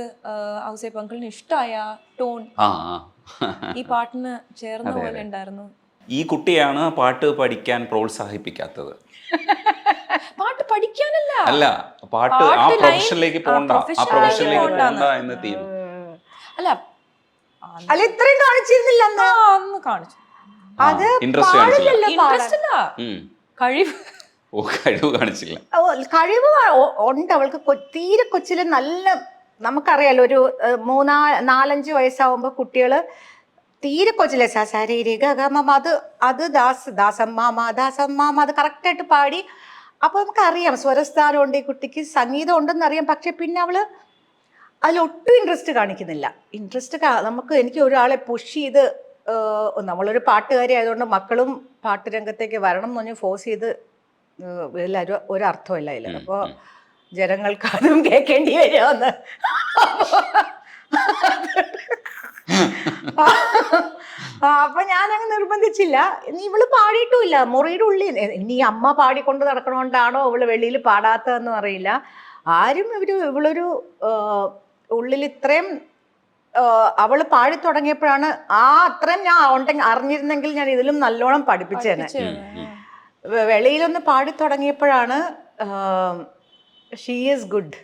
Speaker 3: ഔസേപ്പ് അങ്കിളിന് ഇഷ്ടമായ ടോൺ ഈ പാട്ടിന് ചേർന്ന പോലെ ഉണ്ടായിരുന്നു.
Speaker 2: ഈ കുട്ടിയാണ് പാട്ട് പഠിക്കാൻ പ്രോത്സാഹിപ്പിക്കാത്തത്.
Speaker 3: പാട്ട് പഠിക്കാനല്ല,
Speaker 2: അല്ല പാട്ട് ആ പ്രൊഫഷനിലേക്ക് പോകണ്ട, ആ പ്രൊഫഷനിലേക്ക് പോകണ്ട എന്ന് തീം.
Speaker 3: അല്ല
Speaker 1: അല്ല ഇത്രയും കാണിച്ചിരുന്നില്ല
Speaker 3: അന്ന് കാണിച്ചു.
Speaker 1: അത്
Speaker 3: ഇൻട്രസ്റ്റ് അല്ല, കഴിവ്.
Speaker 2: ഓ, കഴിവ് കാണിച്ചില്ല.
Speaker 1: കഴിവ് ഉണ്ട് അവൾക്ക്. തീരെ കൊച്ചില് നല്ല, നമുക്കറിയാലോ ഒരു 4-5 വയസ്സാവുമ്പോ കുട്ടികള് തീരെ കൊച്ചിലെ ശരീരിക അത് ദാസമ്മാമ അത് കറക്റ്റായിട്ട് പാടി. അപ്പൊ നമുക്കറിയാം സ്വരസ്ഥാനം ഉണ്ട് ഈ കുട്ടിക്ക്, സംഗീതം ഉണ്ടെന്ന് അറിയാം. പക്ഷെ പിന്നെ അവള് അതിലൊട്ടും ഇൻട്രസ്റ്റ് കാണിക്കുന്നില്ല. എനിക്ക് ഒരാളെ പുഷ് ചെയ്ത്, നമ്മളൊരു പാട്ടുകാരി ആയതുകൊണ്ട് മക്കളും പാട്ട് രംഗത്തേക്ക് വരണം എന്ന് പറഞ്ഞ് ഫോഴ്സ് ചെയ്ത് എല്ലാവരും ഒരർത്ഥമില്ല അതിൽ. അപ്പോൾ ജനങ്ങൾക്ക് അതും കേൾക്കേണ്ടി വരുമെന്ന്. അപ്പൊ ഞാനങ്ങ് നിർബന്ധിച്ചില്ല. ഇവള് പാടിയിട്ടുമില്ല. മുറിയുടെ ഉള്ളിൽ ഇനി അമ്മ പാടിക്കൊണ്ട് നടക്കണോണ്ടാണോ ഇവള് വെളിയിൽ പാടാത്തതെന്നും അറിയില്ല. ആരും ഇവളൊരു ഉള്ളിൽ ഇത്രയും അവള് പാടി തുടങ്ങിയപ്പോഴാണ് അത്രയും ഞാൻ അറിഞ്ഞിരുന്നെങ്കിൽ ഞാൻ ഇതിലും നല്ലോണം പഠിപ്പിച്ചേനെ. വെളിയിലൊന്ന് പാടി തുടങ്ങിയപ്പോഴാണ് she is good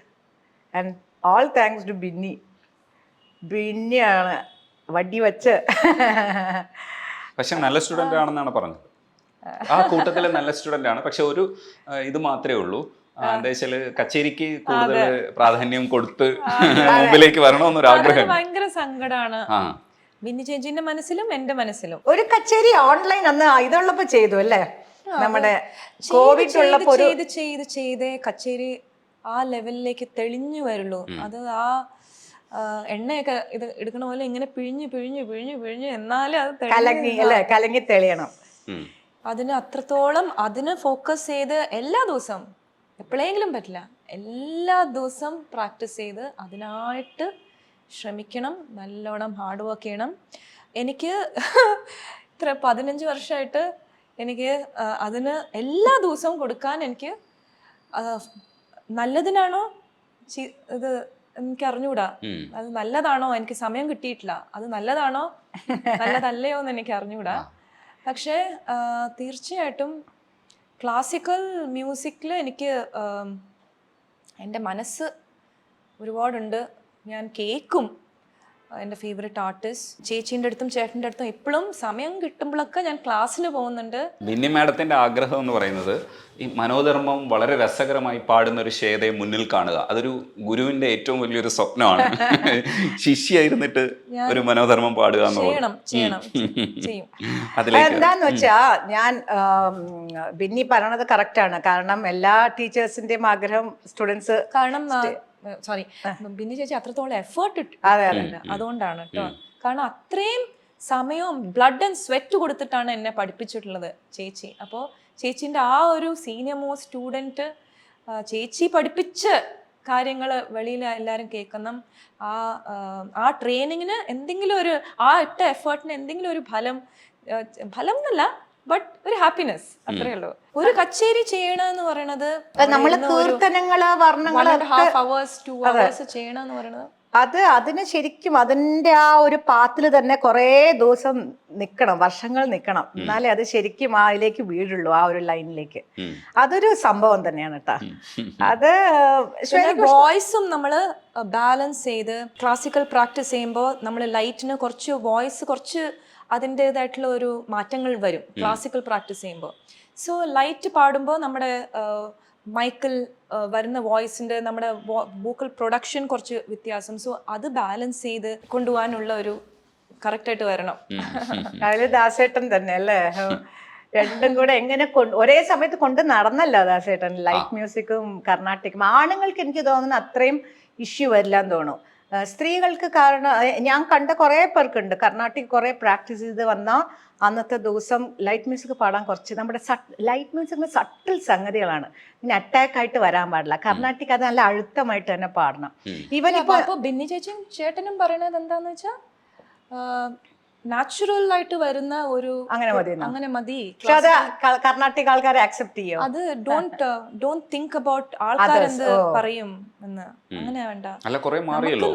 Speaker 1: and all thanks to ബിന്നിയാണ് വടി വെച്ച്.
Speaker 2: പക്ഷെ നല്ല സ്റ്റുഡൻ്റ് ആണെന്നാണ് പറഞ്ഞത്. ആ കൂട്ടത്തിലെ നല്ല സ്റ്റുഡൻ്റ് ആണ്. പക്ഷെ ഒരു ഇത് മാത്രമേ ഉള്ളൂ, എന്താ വെച്ചാല് കച്ചേരിക്ക് കൂടുതൽ പ്രാധാന്യം കൊടുത്ത് മുമ്പിലേക്ക് വരണമെന്നൊരു ആഗ്രഹം.
Speaker 3: ഭയങ്കര സങ്കടമാണ് ബിന്നി ചേച്ചിന്റെ മനസ്സിലും എന്റെ മനസ്സിലും.
Speaker 1: ഒരു കച്ചേരി ഓൺലൈൻ അന്ന് ഇതുള്ളപ്പോ ചെയ്തു അല്ലേ, നമ്മുടെ കോവിഡ് ഉള്ളപ്പോ
Speaker 3: ചെയ്ത് കച്ചേരി ആ ലെവലിലേക്ക് തെളിഞ്ഞു വരുള്ളൂ. അത് ആ എണ്ണയൊക്കെ ഇത് എടുക്കണ പോലെ ഇങ്ങനെ പിഴിഞ്ഞ് എന്നാലേ അത്
Speaker 1: കലങ്ങി തെളിയണം.
Speaker 3: അതിന് അത്രത്തോളം അതിന് ഫോക്കസ് ചെയ്ത് എല്ലാ ദിവസവും, എപ്പോഴെങ്കിലും പറ്റില്ല, എല്ലാ ദിവസവും പ്രാക്ടീസ് ചെയ്ത് അതിനായിട്ട് ശ്രമിക്കണം. നല്ലോണം ഹാർഡ് വർക്ക് ചെയ്യണം. എനിക്ക് ഇത്ര 15 വർഷമായിട്ട് എനിക്ക് അതിന് എല്ലാ ദിവസവും കൊടുക്കാൻ എനിക്ക് നല്ലതിനാണോ ഇത് എനിക്ക് അറിഞ്ഞൂടാ. അത് നല്ലതാണോ, എനിക്ക് സമയം കിട്ടിയിട്ടില്ല. അത് നല്ലതാണോ നല്ലതല്ലയോ എന്ന് എനിക്ക് അറിഞ്ഞൂടാ. പക്ഷേ തീർച്ചയായിട്ടും ക്ലാസിക്കൽ മ്യൂസിക്കിൽ എനിക്ക് എൻ്റെ മനസ്സ് ഒരുപാടുണ്ട്. ഞാൻ കേൾക്കും എൻ്റെ ഫേവറേറ്റ് ആർട്ടിസ്റ്റ് ചേച്ചീൻ്റെ അടുത്തും ചേട്ടൻ്റെ അടുത്തും എപ്പോഴും സമയം കിട്ടുമ്പോഴൊക്കെ ഞാൻ ക്ലാസ്സിന് പോകുന്നുണ്ട്.
Speaker 2: ബിന്നി മാഡത്തിൻ്റെ ആഗ്രഹം എന്ന് പറയുന്നത് ഈ മനോധർമ്മം വളരെ രസകരമായി പാടുന്ന ഒരു ശ്വേതയെ മുന്നിൽ കാണുക. അതൊരു ഗുരുവിൻ്റെ ഏറ്റവും വലിയൊരു സ്വപ്നമാണ്. ശിഷ്യായിരുന്നിട്ട് ഒരു മനോധർമ്മം പാടുക
Speaker 3: ചെയ്യും.
Speaker 1: എന്താന്ന് വെച്ചാ ഞാൻ ബിന്നി പറയണത് കറക്റ്റാണ്. കാരണം എല്ലാ ടീച്ചേഴ്സിന്റെയും ആഗ്രഹം സ്റ്റുഡൻസ്,
Speaker 3: കാരണം സോറി ബിന്നി ചേച്ചി അത്രത്തോളം എഫേർട്ട് ഇട്ടു, അതുകൊണ്ടാണ് കേട്ടോ. കാരണം അത്രയും സമയവും ബ്ലഡ് ആൻഡ് സ്വെറ്റ് കൊടുത്തിട്ടാണ് എന്നെ പഠിപ്പിച്ചിട്ടുള്ളത് ചേച്ചി. അപ്പോൾ ചേച്ചീൻ്റെ ആ ഒരു സീനിയർ മോസ്റ്റ് സ്റ്റുഡൻറ്റ് ചേച്ചി പഠിപ്പിച്ച കാര്യങ്ങൾ വെളിയിൽ എല്ലാവരും കേൾക്കണം. ആ ട്രെയിനിങ്ങിന് എന്തെങ്കിലും ഒരു ഇട്ട എഫേർട്ടിന് എന്തെങ്കിലും ഒരു ഫലം എന്നല്ല, ബട്ട് ഒരു ഹാപ്പിനെസ്, അത്രേ ഉള്ളൂ. ഒരു കച്ചേരി ചെയ്യണമെന്ന് പറയണത്
Speaker 1: നമ്മള് കീർത്തനങ്ങള് വർണ്ണങ്ങള്
Speaker 3: 1.5 hours 2 hours ചെയ്യണമെന്ന് പറയണത്
Speaker 1: അതിന് ശരിക്കും അതിന്റെ ആ ഒരു പാത്തില് തന്നെ കുറേ ദിവസം നിക്കണം, വർഷങ്ങൾ നിക്കണം, എന്നാലേ അത് ശരിക്കും അതിലേക്ക് വീഴുള്ളൂ, ആ ഒരു ലൈനിലേക്ക്. അതൊരു സംഭവം തന്നെയാണ് കേട്ടാ. അത്
Speaker 3: വോയിസും നമ്മൾ ബാലൻസ് ചെയ്ത് ക്ലാസിക്കൽ പ്രാക്ടീസ് ചെയ്യുമ്പോൾ നമ്മൾ ലൈറ്റിന് കുറച്ച് വോയിസ് കുറച്ച് അതിൻ്റെതായിട്ടുള്ള ഒരു മാറ്റങ്ങൾ വരും ക്ലാസിക്കൽ പ്രാക്ടീസ് ചെയ്യുമ്പോൾ. സോ ലൈറ്റ് പാടുമ്പോൾ നമ്മുടെ മൈക്കിൽ വരുന്ന വോയിസിൻ്റെ നമ്മുടെ വോക്കൽ പ്രൊഡക്ഷൻ കുറച്ച് വ്യത്യാസം. സോ അത് ബാലൻസ് ചെയ്ത് കൊണ്ടുപോകാനുള്ള ഒരു കറക്റ്റായിട്ട് വരണം.
Speaker 1: അതിൽ ദാസേട്ടൻ തന്നെ അല്ലേ രണ്ടും കൂടെ എങ്ങനെ ഒരേ സമയത്ത് കൊണ്ട് നടന്നല്ലോ ദാസേട്ടൻ. ലൈറ്റ് മ്യൂസിക്കും കർണാട്ടിക്കും ആണുങ്ങൾക്ക് എനിക്ക് തോന്നുന്നു അത്രയും ഇഷ്യൂ വരില്ലാന്ന് തോന്നുന്നു. സ്ത്രീകൾക്ക് കാരണം ഞാൻ കണ്ട കുറേ പേർക്കുണ്ട് കർണാട്ടിക് കുറേ പ്രാക്ടീസ് ചെയ്ത് വന്നാൽ അന്നത്തെ ദിവസം ലൈറ്റ് മ്യൂസിക് പാടാൻ കുറച്ച് നമ്മുടെ ലൈറ്റ് മ്യൂസിക്കിന് സട്ടിൽ സംഗതികളാണ്, ഇങ്ങനെ അറ്റാക്ക് ആയിട്ട് വരാൻ പാടില്ല. കർണാട്ടിക് അത് നല്ല അഴുത്തമായിട്ട് തന്നെ പാടണം. ഈവൻ
Speaker 3: ഇപ്പൊ ബിന്നി ചേച്ചിയും ചേട്ടനും പറയണത് എന്താന്ന് വെച്ചാ നാച്ചുറൽ ആയിട്ട് വരുന്ന ഒരു അങ്ങനെ മതി.
Speaker 1: പക്ഷെ അത് കർണാട്ടിക് ആൾക്കാരെ അക്സെപ്റ്റ് ചെയ്യും.
Speaker 3: അത് ഡോണ്ട് തിങ്ക് അബൌട്ട് ആൾക്കാരെന്ത് പറയും എന്ന്. അങ്ങനെ വേണ്ട,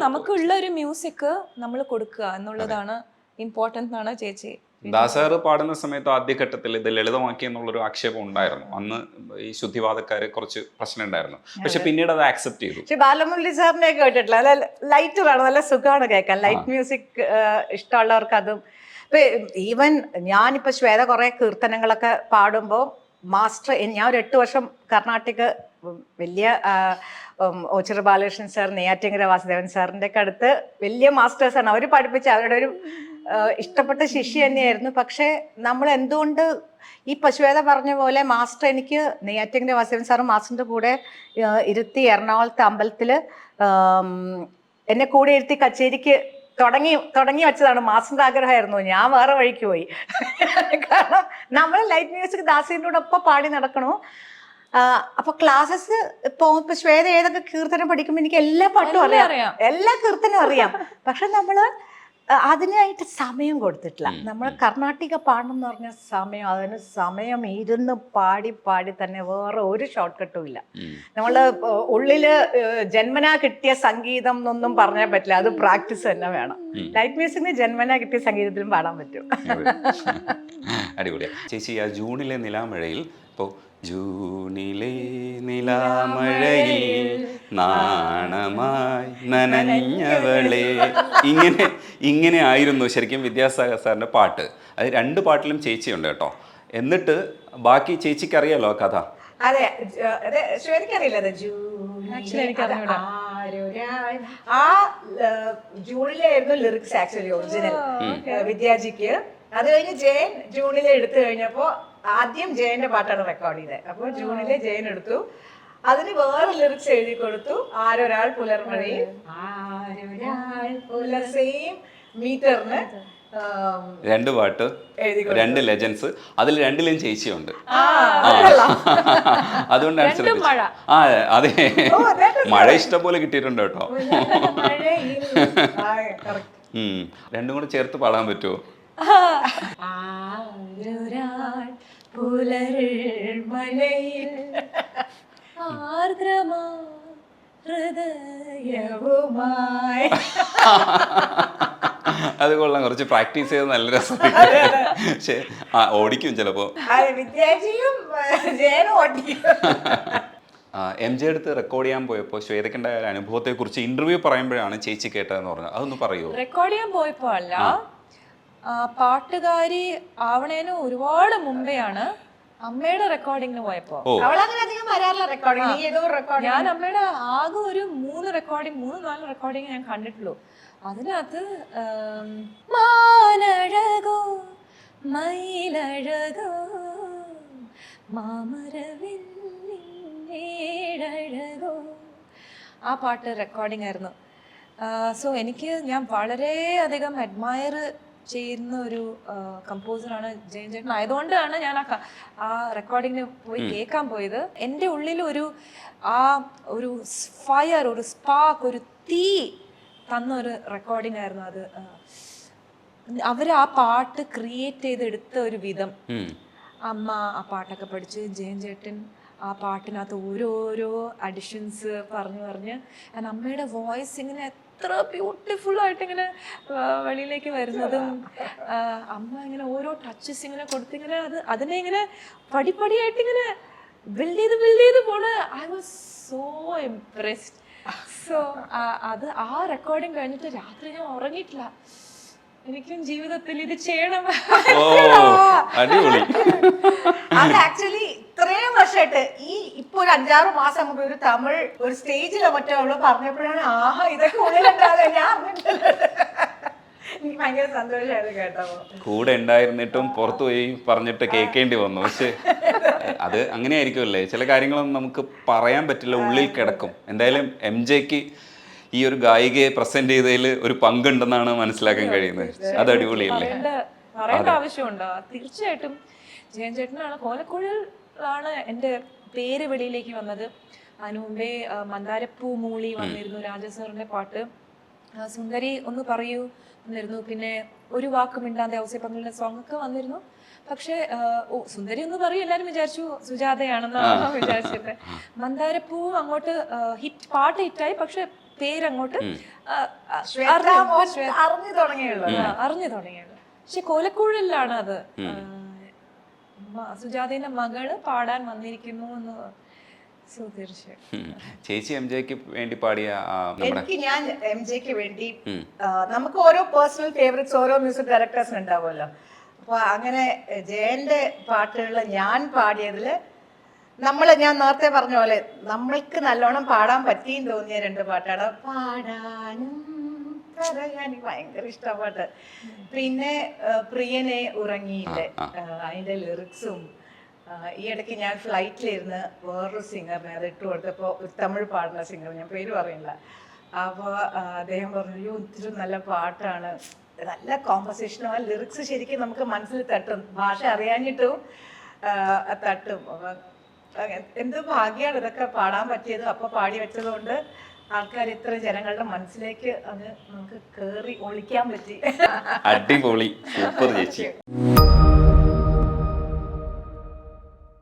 Speaker 3: നമുക്കുള്ള ഒരു മ്യൂസിക് നമ്മൾ കൊടുക്കുക എന്നുള്ളതാണ് ഇമ്പോർട്ടന്റ് എന്നാണ് ചേച്ചി.
Speaker 2: ദാസാർ പാടുന്ന സമയത്ത് ആദ്യഘട്ടത്തിൽ ഇത് ലളിതമാക്കി എന്നുള്ളൊരു ആക്ഷേപം ഉണ്ടായിരുന്നു. അന്ന് ഈ ശുദ്ധിവാദക്കാര് കുറച്ച് പ്രശ്നം ഉണ്ടായിരുന്നു. പക്ഷെ പിന്നീട് അത് ആക്സെപ്റ്റ് ചെയ്തു.
Speaker 1: പക്ഷെ ബാലമുരളി സാറിനെ കേട്ടിട്ടില്ല, നല്ല ലൈറ്ററാണ്, നല്ല സുഖമാണ് കേൾക്കാൻ. ലൈറ്റ് മ്യൂസിക് ഇഷ്ടമുള്ളവർക്ക് അതും. ഇപ്പൊ ഈവൻ ഞാനിപ്പോ ശ്വേത കുറെ കീർത്തനങ്ങളൊക്കെ പാടുമ്പോൾ മാസ്റ്റർ, ഞാൻ ഒരു 8 വർഷം കർണാട്ടിക് വലിയ ഓച്ചിറ ബാലകൃഷ്ണൻ സാർ, നെയ്യാറ്റിങ്കര വാസുദേവൻ സാറിൻ്റെ ഒക്കെ അടുത്ത് വലിയ മാസ്റ്റേഴ്സാണ്. അവർ പഠിപ്പിച്ച അവരുടെ ഒരു ഇഷ്ടപ്പെട്ട ശിഷ്യ തന്നെയായിരുന്നു. പക്ഷേ നമ്മൾ എന്തുകൊണ്ട് ഈ പശുവേദ പറഞ്ഞ പോലെ മാസ്റ്റർ എനിക്ക് നെയ്യാറ്റിങ്കര വാസുദേവൻ സാറും മാസ്റ്ററിൻ്റെ കൂടെ ഇരുത്തി എറണാകുളത്തെ അമ്പലത്തിൽ എന്നെ കൂടെ ഇരുത്തി കച്ചേരിക്ക് തുടങ്ങി വെച്ചതാണ്. മാസ്റ്ററിൻ്റെ ആഗ്രഹമായിരുന്നു. ഞാൻ വേറെ വഴിക്ക് പോയി. കാരണം നമ്മൾ ലൈറ്റ് മ്യൂസിക് ദാസിൻ്റെ കൂടെ ഒപ്പം പാടി നടക്കണു. അപ്പൊ ക്ലാസ്സസ് ഇപ്പൊ ശ്വേത ഏതൊക്കെ കീർത്തനം പഠിക്കുമ്പോൾ എനിക്ക് എല്ലാ പാട്ടും അറിയാം, എല്ലാ കീർത്തനും അറിയാം. പക്ഷെ നമ്മള് അതിനായിട്ട് സമയം കൊടുത്തിട്ടില്ല. നമ്മൾ കർണാട്ടിക പാടണം എന്ന് പറഞ്ഞ സമയം, അതിന് സമയം ഇരുന്ന് പാടി പാടി തന്നെ, വേറെ ഒരു ഷോർട്ട് കട്ടും ഇല്ല. നമ്മള് ഉള്ളില് ജന്മനാ കിട്ടിയ സംഗീതം എന്നൊന്നും പറഞ്ഞാൽ പറ്റില്ല, അത് പ്രാക്ടീസ് തന്നെ വേണം. ലൈറ്റ് മ്യൂസിക്കിന് ജന്മനാ കിട്ടിയ സംഗീതത്തിലും പാടാൻ പറ്റും.
Speaker 2: അടിപൊളിയാ ചേച്ചി. ആ ജൂണിലെ നിലാമഴയിൽ ഇപ്പോൾ ജൂണിലെ നിലാമഴയിൽ നാണമായി നനഞ്ഞവളെ, ഇങ്ങനെ ആയിരുന്നു ശരിക്കും വിദ്യാസാഗർ സാറിൻ്റെ പാട്ട്. അത് 2 പാട്ടിലും ചേച്ചിയുണ്ട് കേട്ടോ. എന്നിട്ട് ബാക്കി ചേച്ചിക്ക് അറിയാലോ കഥ.
Speaker 1: അതെ, ശ്വേതക്കറിയില്ല. ആ ജൂണിലായിരുന്നു ലിറിക്സ് ആക്ച്വലി ഒറിജിനൽ വിദ്യാജിക്ക്. അത് കഴിഞ്ഞ് ജയൻ ജൂണിലെ എടുത്തു കഴിഞ്ഞപ്പോ ആദ്യം ജയന്റെ പാട്ടാണ് റെക്കോർഡ് ചെയ്തത്. അപ്പൊ ജൂണിലെ ജയൻ എടുത്തു, അതിന് വേറെ ലിറിക്സ് എഴുതി കൊടുത്തു. ആരൊരാൾ പുലർമഴയിൽ, ആരൊരാൾ പുലർസെയും മീറ്ററിന്
Speaker 2: 2 പാട്ട്, 2 ലെജൻസ്. അതിൽ 2ലും ചേച്ചിയുണ്ട്. അതുകൊണ്ടാണ് ശ്രദ്ധിച്ചത്. അതെ, മഴ ഇഷ്ടം പോലെ കിട്ടിയിട്ടുണ്ട് കേട്ടോ. 2 കൂടെ ചേർത്ത് പാടാൻ പറ്റുമോ? അത് കൊള്ളാം, കുറച്ച് പ്രാക്ടീസ് ചെയ്ത് നല്ല രസം. പക്ഷെ ഓടിക്കും ചിലപ്പോ. MJ അടുത്ത് റെക്കോർഡ് ചെയ്യാൻ പോയപ്പോൾ ശ്വേതക്കുണ്ടായ ഒരു അനുഭവത്തെ കുറിച്ച് ഇന്റർവ്യൂ പറയുമ്പോഴാണ് ചേച്ചി കേട്ടതെന്ന് പറഞ്ഞത്. അതൊന്ന് പറയൂ.
Speaker 3: റെക്കോർഡ് ചെയ്യാൻ പോയപ്പോ അല്ല, പാട്ടുകാരി ആവണേന് ഒരുപാട് മുമ്പെയാണ് അമ്മയുടെ റെക്കോർഡിങ്ങിന് പോയപ്പോ. ഞാൻ അമ്മയുടെ ആകെ ഒരു 3-4 റെക്കോർഡിങ് ഞാൻ കണ്ടിട്ടുള്ളൂ. അതിനകത്ത് മാനഴകോ മയിലഴകോ മാമരവില്ലഴകോ, ആ പാട്ട് റെക്കോർഡിംഗ് ആയിരുന്നു. സോ ഞാൻ വളരെയധികം അഡ്മയർ ചെയ്യുന്ന ഒരു കമ്പോസറാണ് ജയൻ ചേട്ടൻ. ആയതുകൊണ്ടാണ് ഞാൻ ആ റെക്കോർഡിങ്ങിന് പോയി കേൾക്കാൻ പോയത്. എൻ്റെ ഉള്ളിൽ ഒരു ഫയർ, ഒരു സ്പാർക്ക്, ഒരു തീ തന്നൊരു റെക്കോർഡിംഗ് ആയിരുന്നു അത്. അവർ ആ പാട്ട് ക്രിയേറ്റ് ചെയ്തെടുത്ത ഒരു വിധം, അമ്മ ആ പാട്ടൊക്കെ പഠിച്ച് ജയൻ ചേട്ടൻ ആ പാട്ടിനകത്ത് ഓരോരോ അഡിഷൻസ് പറഞ്ഞ് അമ്മയുടെ വോയിസ് ഇങ്ങനെ എത്ര ബ്യൂട്ടിഫുൾ ആയിട്ട് ഇങ്ങനെ വെളിയിലേക്ക് വരുന്നതും, അമ്മ ഇങ്ങനെ ഓരോ ടച്ചസ് ഇങ്ങനെ കൊടുത്തിങ്ങനെ അതിനെ ഇങ്ങനെ പടിപ്പടിയായിട്ട് ഇങ്ങനെ ബിൽഡ് ചെയ്ത് പോണ്. I was so impressed. So അത് ആ റെക്കോർഡിങ് കഴിഞ്ഞിട്ട് രാത്രി ഞാൻ ഉറങ്ങിയിട്ടില്ല. എനിക്കും ജീവിതത്തിൽ ഇത് ചെയ്യണം.
Speaker 1: അത് ആക്ച്വലി ഇത്രയും വർഷമായിട്ട് ഇപ്പൊ ഒരു 5-6 മാസം മുമ്പ് ഒരു തമിഴ് ഒരു സ്റ്റേജിലോ മറ്റോ അവള് പറഞ്ഞപ്പോഴാണ് ആഹാ ഇതൊക്കെ ഉള്ളിലുണ്ടാതെ ഞാൻ എനിക്ക് ഭയങ്കര സന്തോഷമായിരുന്നു കേട്ടപ്പോ.
Speaker 2: കൂടെ ഉണ്ടായിരുന്നിട്ടും പുറത്തു പോയി പറഞ്ഞിട്ട് കേൾക്കേണ്ടി വന്നു. പക്ഷെ അത് അങ്ങനെയായിരിക്കുമല്ലേ, ചില കാര്യങ്ങളൊന്നും നമുക്ക് പറയാൻ പറ്റില്ല, ഉള്ളിൽ കിടക്കും. എന്തായാലും MJക്ക് ഈ ഒരു ഗായികയെ പ്രസന്റ് ചെയ്തതിൽ ഒരു പങ്കുണ്ടെന്നാണ് മനസ്സിലാക്കാൻ കഴിയുന്നത്. അത് അടിപൊളിയല്ലേ?
Speaker 3: പറയേണ്ട ആവശ്യമുണ്ടോ? തീർച്ചയായിട്ടും ജയൻ ചേട്ടനാണ്. കോലക്കുഴലാണ് എൻ്റെ പേര് വെളിയിലേക്ക് വന്നത്. അതിനു മുമ്പേ മന്ദാരപ്പൂ മൂളി വന്നിരുന്നു, രാജസാറിന്റെ പാട്ട്. സുന്ദരി ഒന്ന് പറയൂ വന്നിരുന്നു. പിന്നെ ഒരു വാക്ക് മിണ്ടാതെ ഔസേപ്പങ്ങളുടെ സോങ് ഒക്കെ വന്നിരുന്നു. പക്ഷെ സുന്ദരി ഒന്ന് പറയൂ എല്ലാരും വിചാരിച്ചു സുജാതയാണെന്നാണ് വിചാരിച്ചത്. മന്ദാരപ്പൂവും അങ്ങോട്ട് പാട്ട് ഹിറ്റായി, പക്ഷെ പേരങ്ങോട്ട്
Speaker 1: അറിഞ്ഞു തുടങ്ങിയുള്ളൂ.
Speaker 3: പക്ഷെ കോലക്കുഴലിലാണ് അത്. സുജാതയുടെ മകള് പാടാൻ വന്നിരിക്കുന്നു എന്ന്. തീർച്ചയായും
Speaker 2: ചേച്ചി MJക്ക് വേണ്ടി പാടിയ
Speaker 1: ഞാൻ MJക്ക് വേണ്ടി നമുക്ക് ഓരോ പേഴ്സണൽ ഫേവറേറ്റ്സ് ഓരോ മ്യൂസിക് ഡയറക്ടേഴ്സിന് ഉണ്ടാവുമല്ലോ. അപ്പൊ അങ്ങനെ ജയന്റെ പാട്ടുകൾ ഞാൻ പാടിയതില് ഞാൻ നേരത്തെ പറഞ്ഞ പോലെ നമ്മൾക്ക് നല്ലോണം പാടാൻ പറ്റിയും തോന്നിയ 2 പാട്ടാണ്. പാടാനും പറയാനും ഭയങ്കര ഇഷ്ടപാട്ട്. പിന്നെ പ്രിയനെ ഉറങ്ങിയില്ലേ, അതിന്റെ ലിറിക്സും. ഈ ഇടയ്ക്ക് ഞാൻ ഫ്ലൈറ്റിലിരുന്ന് വേറൊരു സിംഗറിനെ അത് ഇട്ട് കൊടുത്തപ്പോൾ, ഒരു തമിഴ് പാടുന്ന സിംഗർ, ഞാൻ പേര് പറയില്ല. അപ്പോൾ അദ്ദേഹം പറഞ്ഞു ഒത്തിരി നല്ല പാട്ടാണ്, നല്ല കോമ്പസിഷനും, ആ ലിറിക്സ് ശരിക്കും നമുക്ക് മനസ്സിൽ തട്ടും, ഭാഷ അറിയാഞ്ഞിട്ടും തട്ടും. എന്ത് ഭാഗ്യമാണ് ഇതൊക്കെ പാടാൻ പറ്റിയത്. അപ്പോൾ പാടി വെച്ചതുകൊണ്ട് ആൾക്കാർ ഇത്ര ജനങ്ങളുടെ മനസ്സിലേക്ക് അത് നമുക്ക് കേറി ഒളിക്കാൻ പറ്റി.
Speaker 2: അടിപൊളി, സൂപ്പർ ചേച്ചി.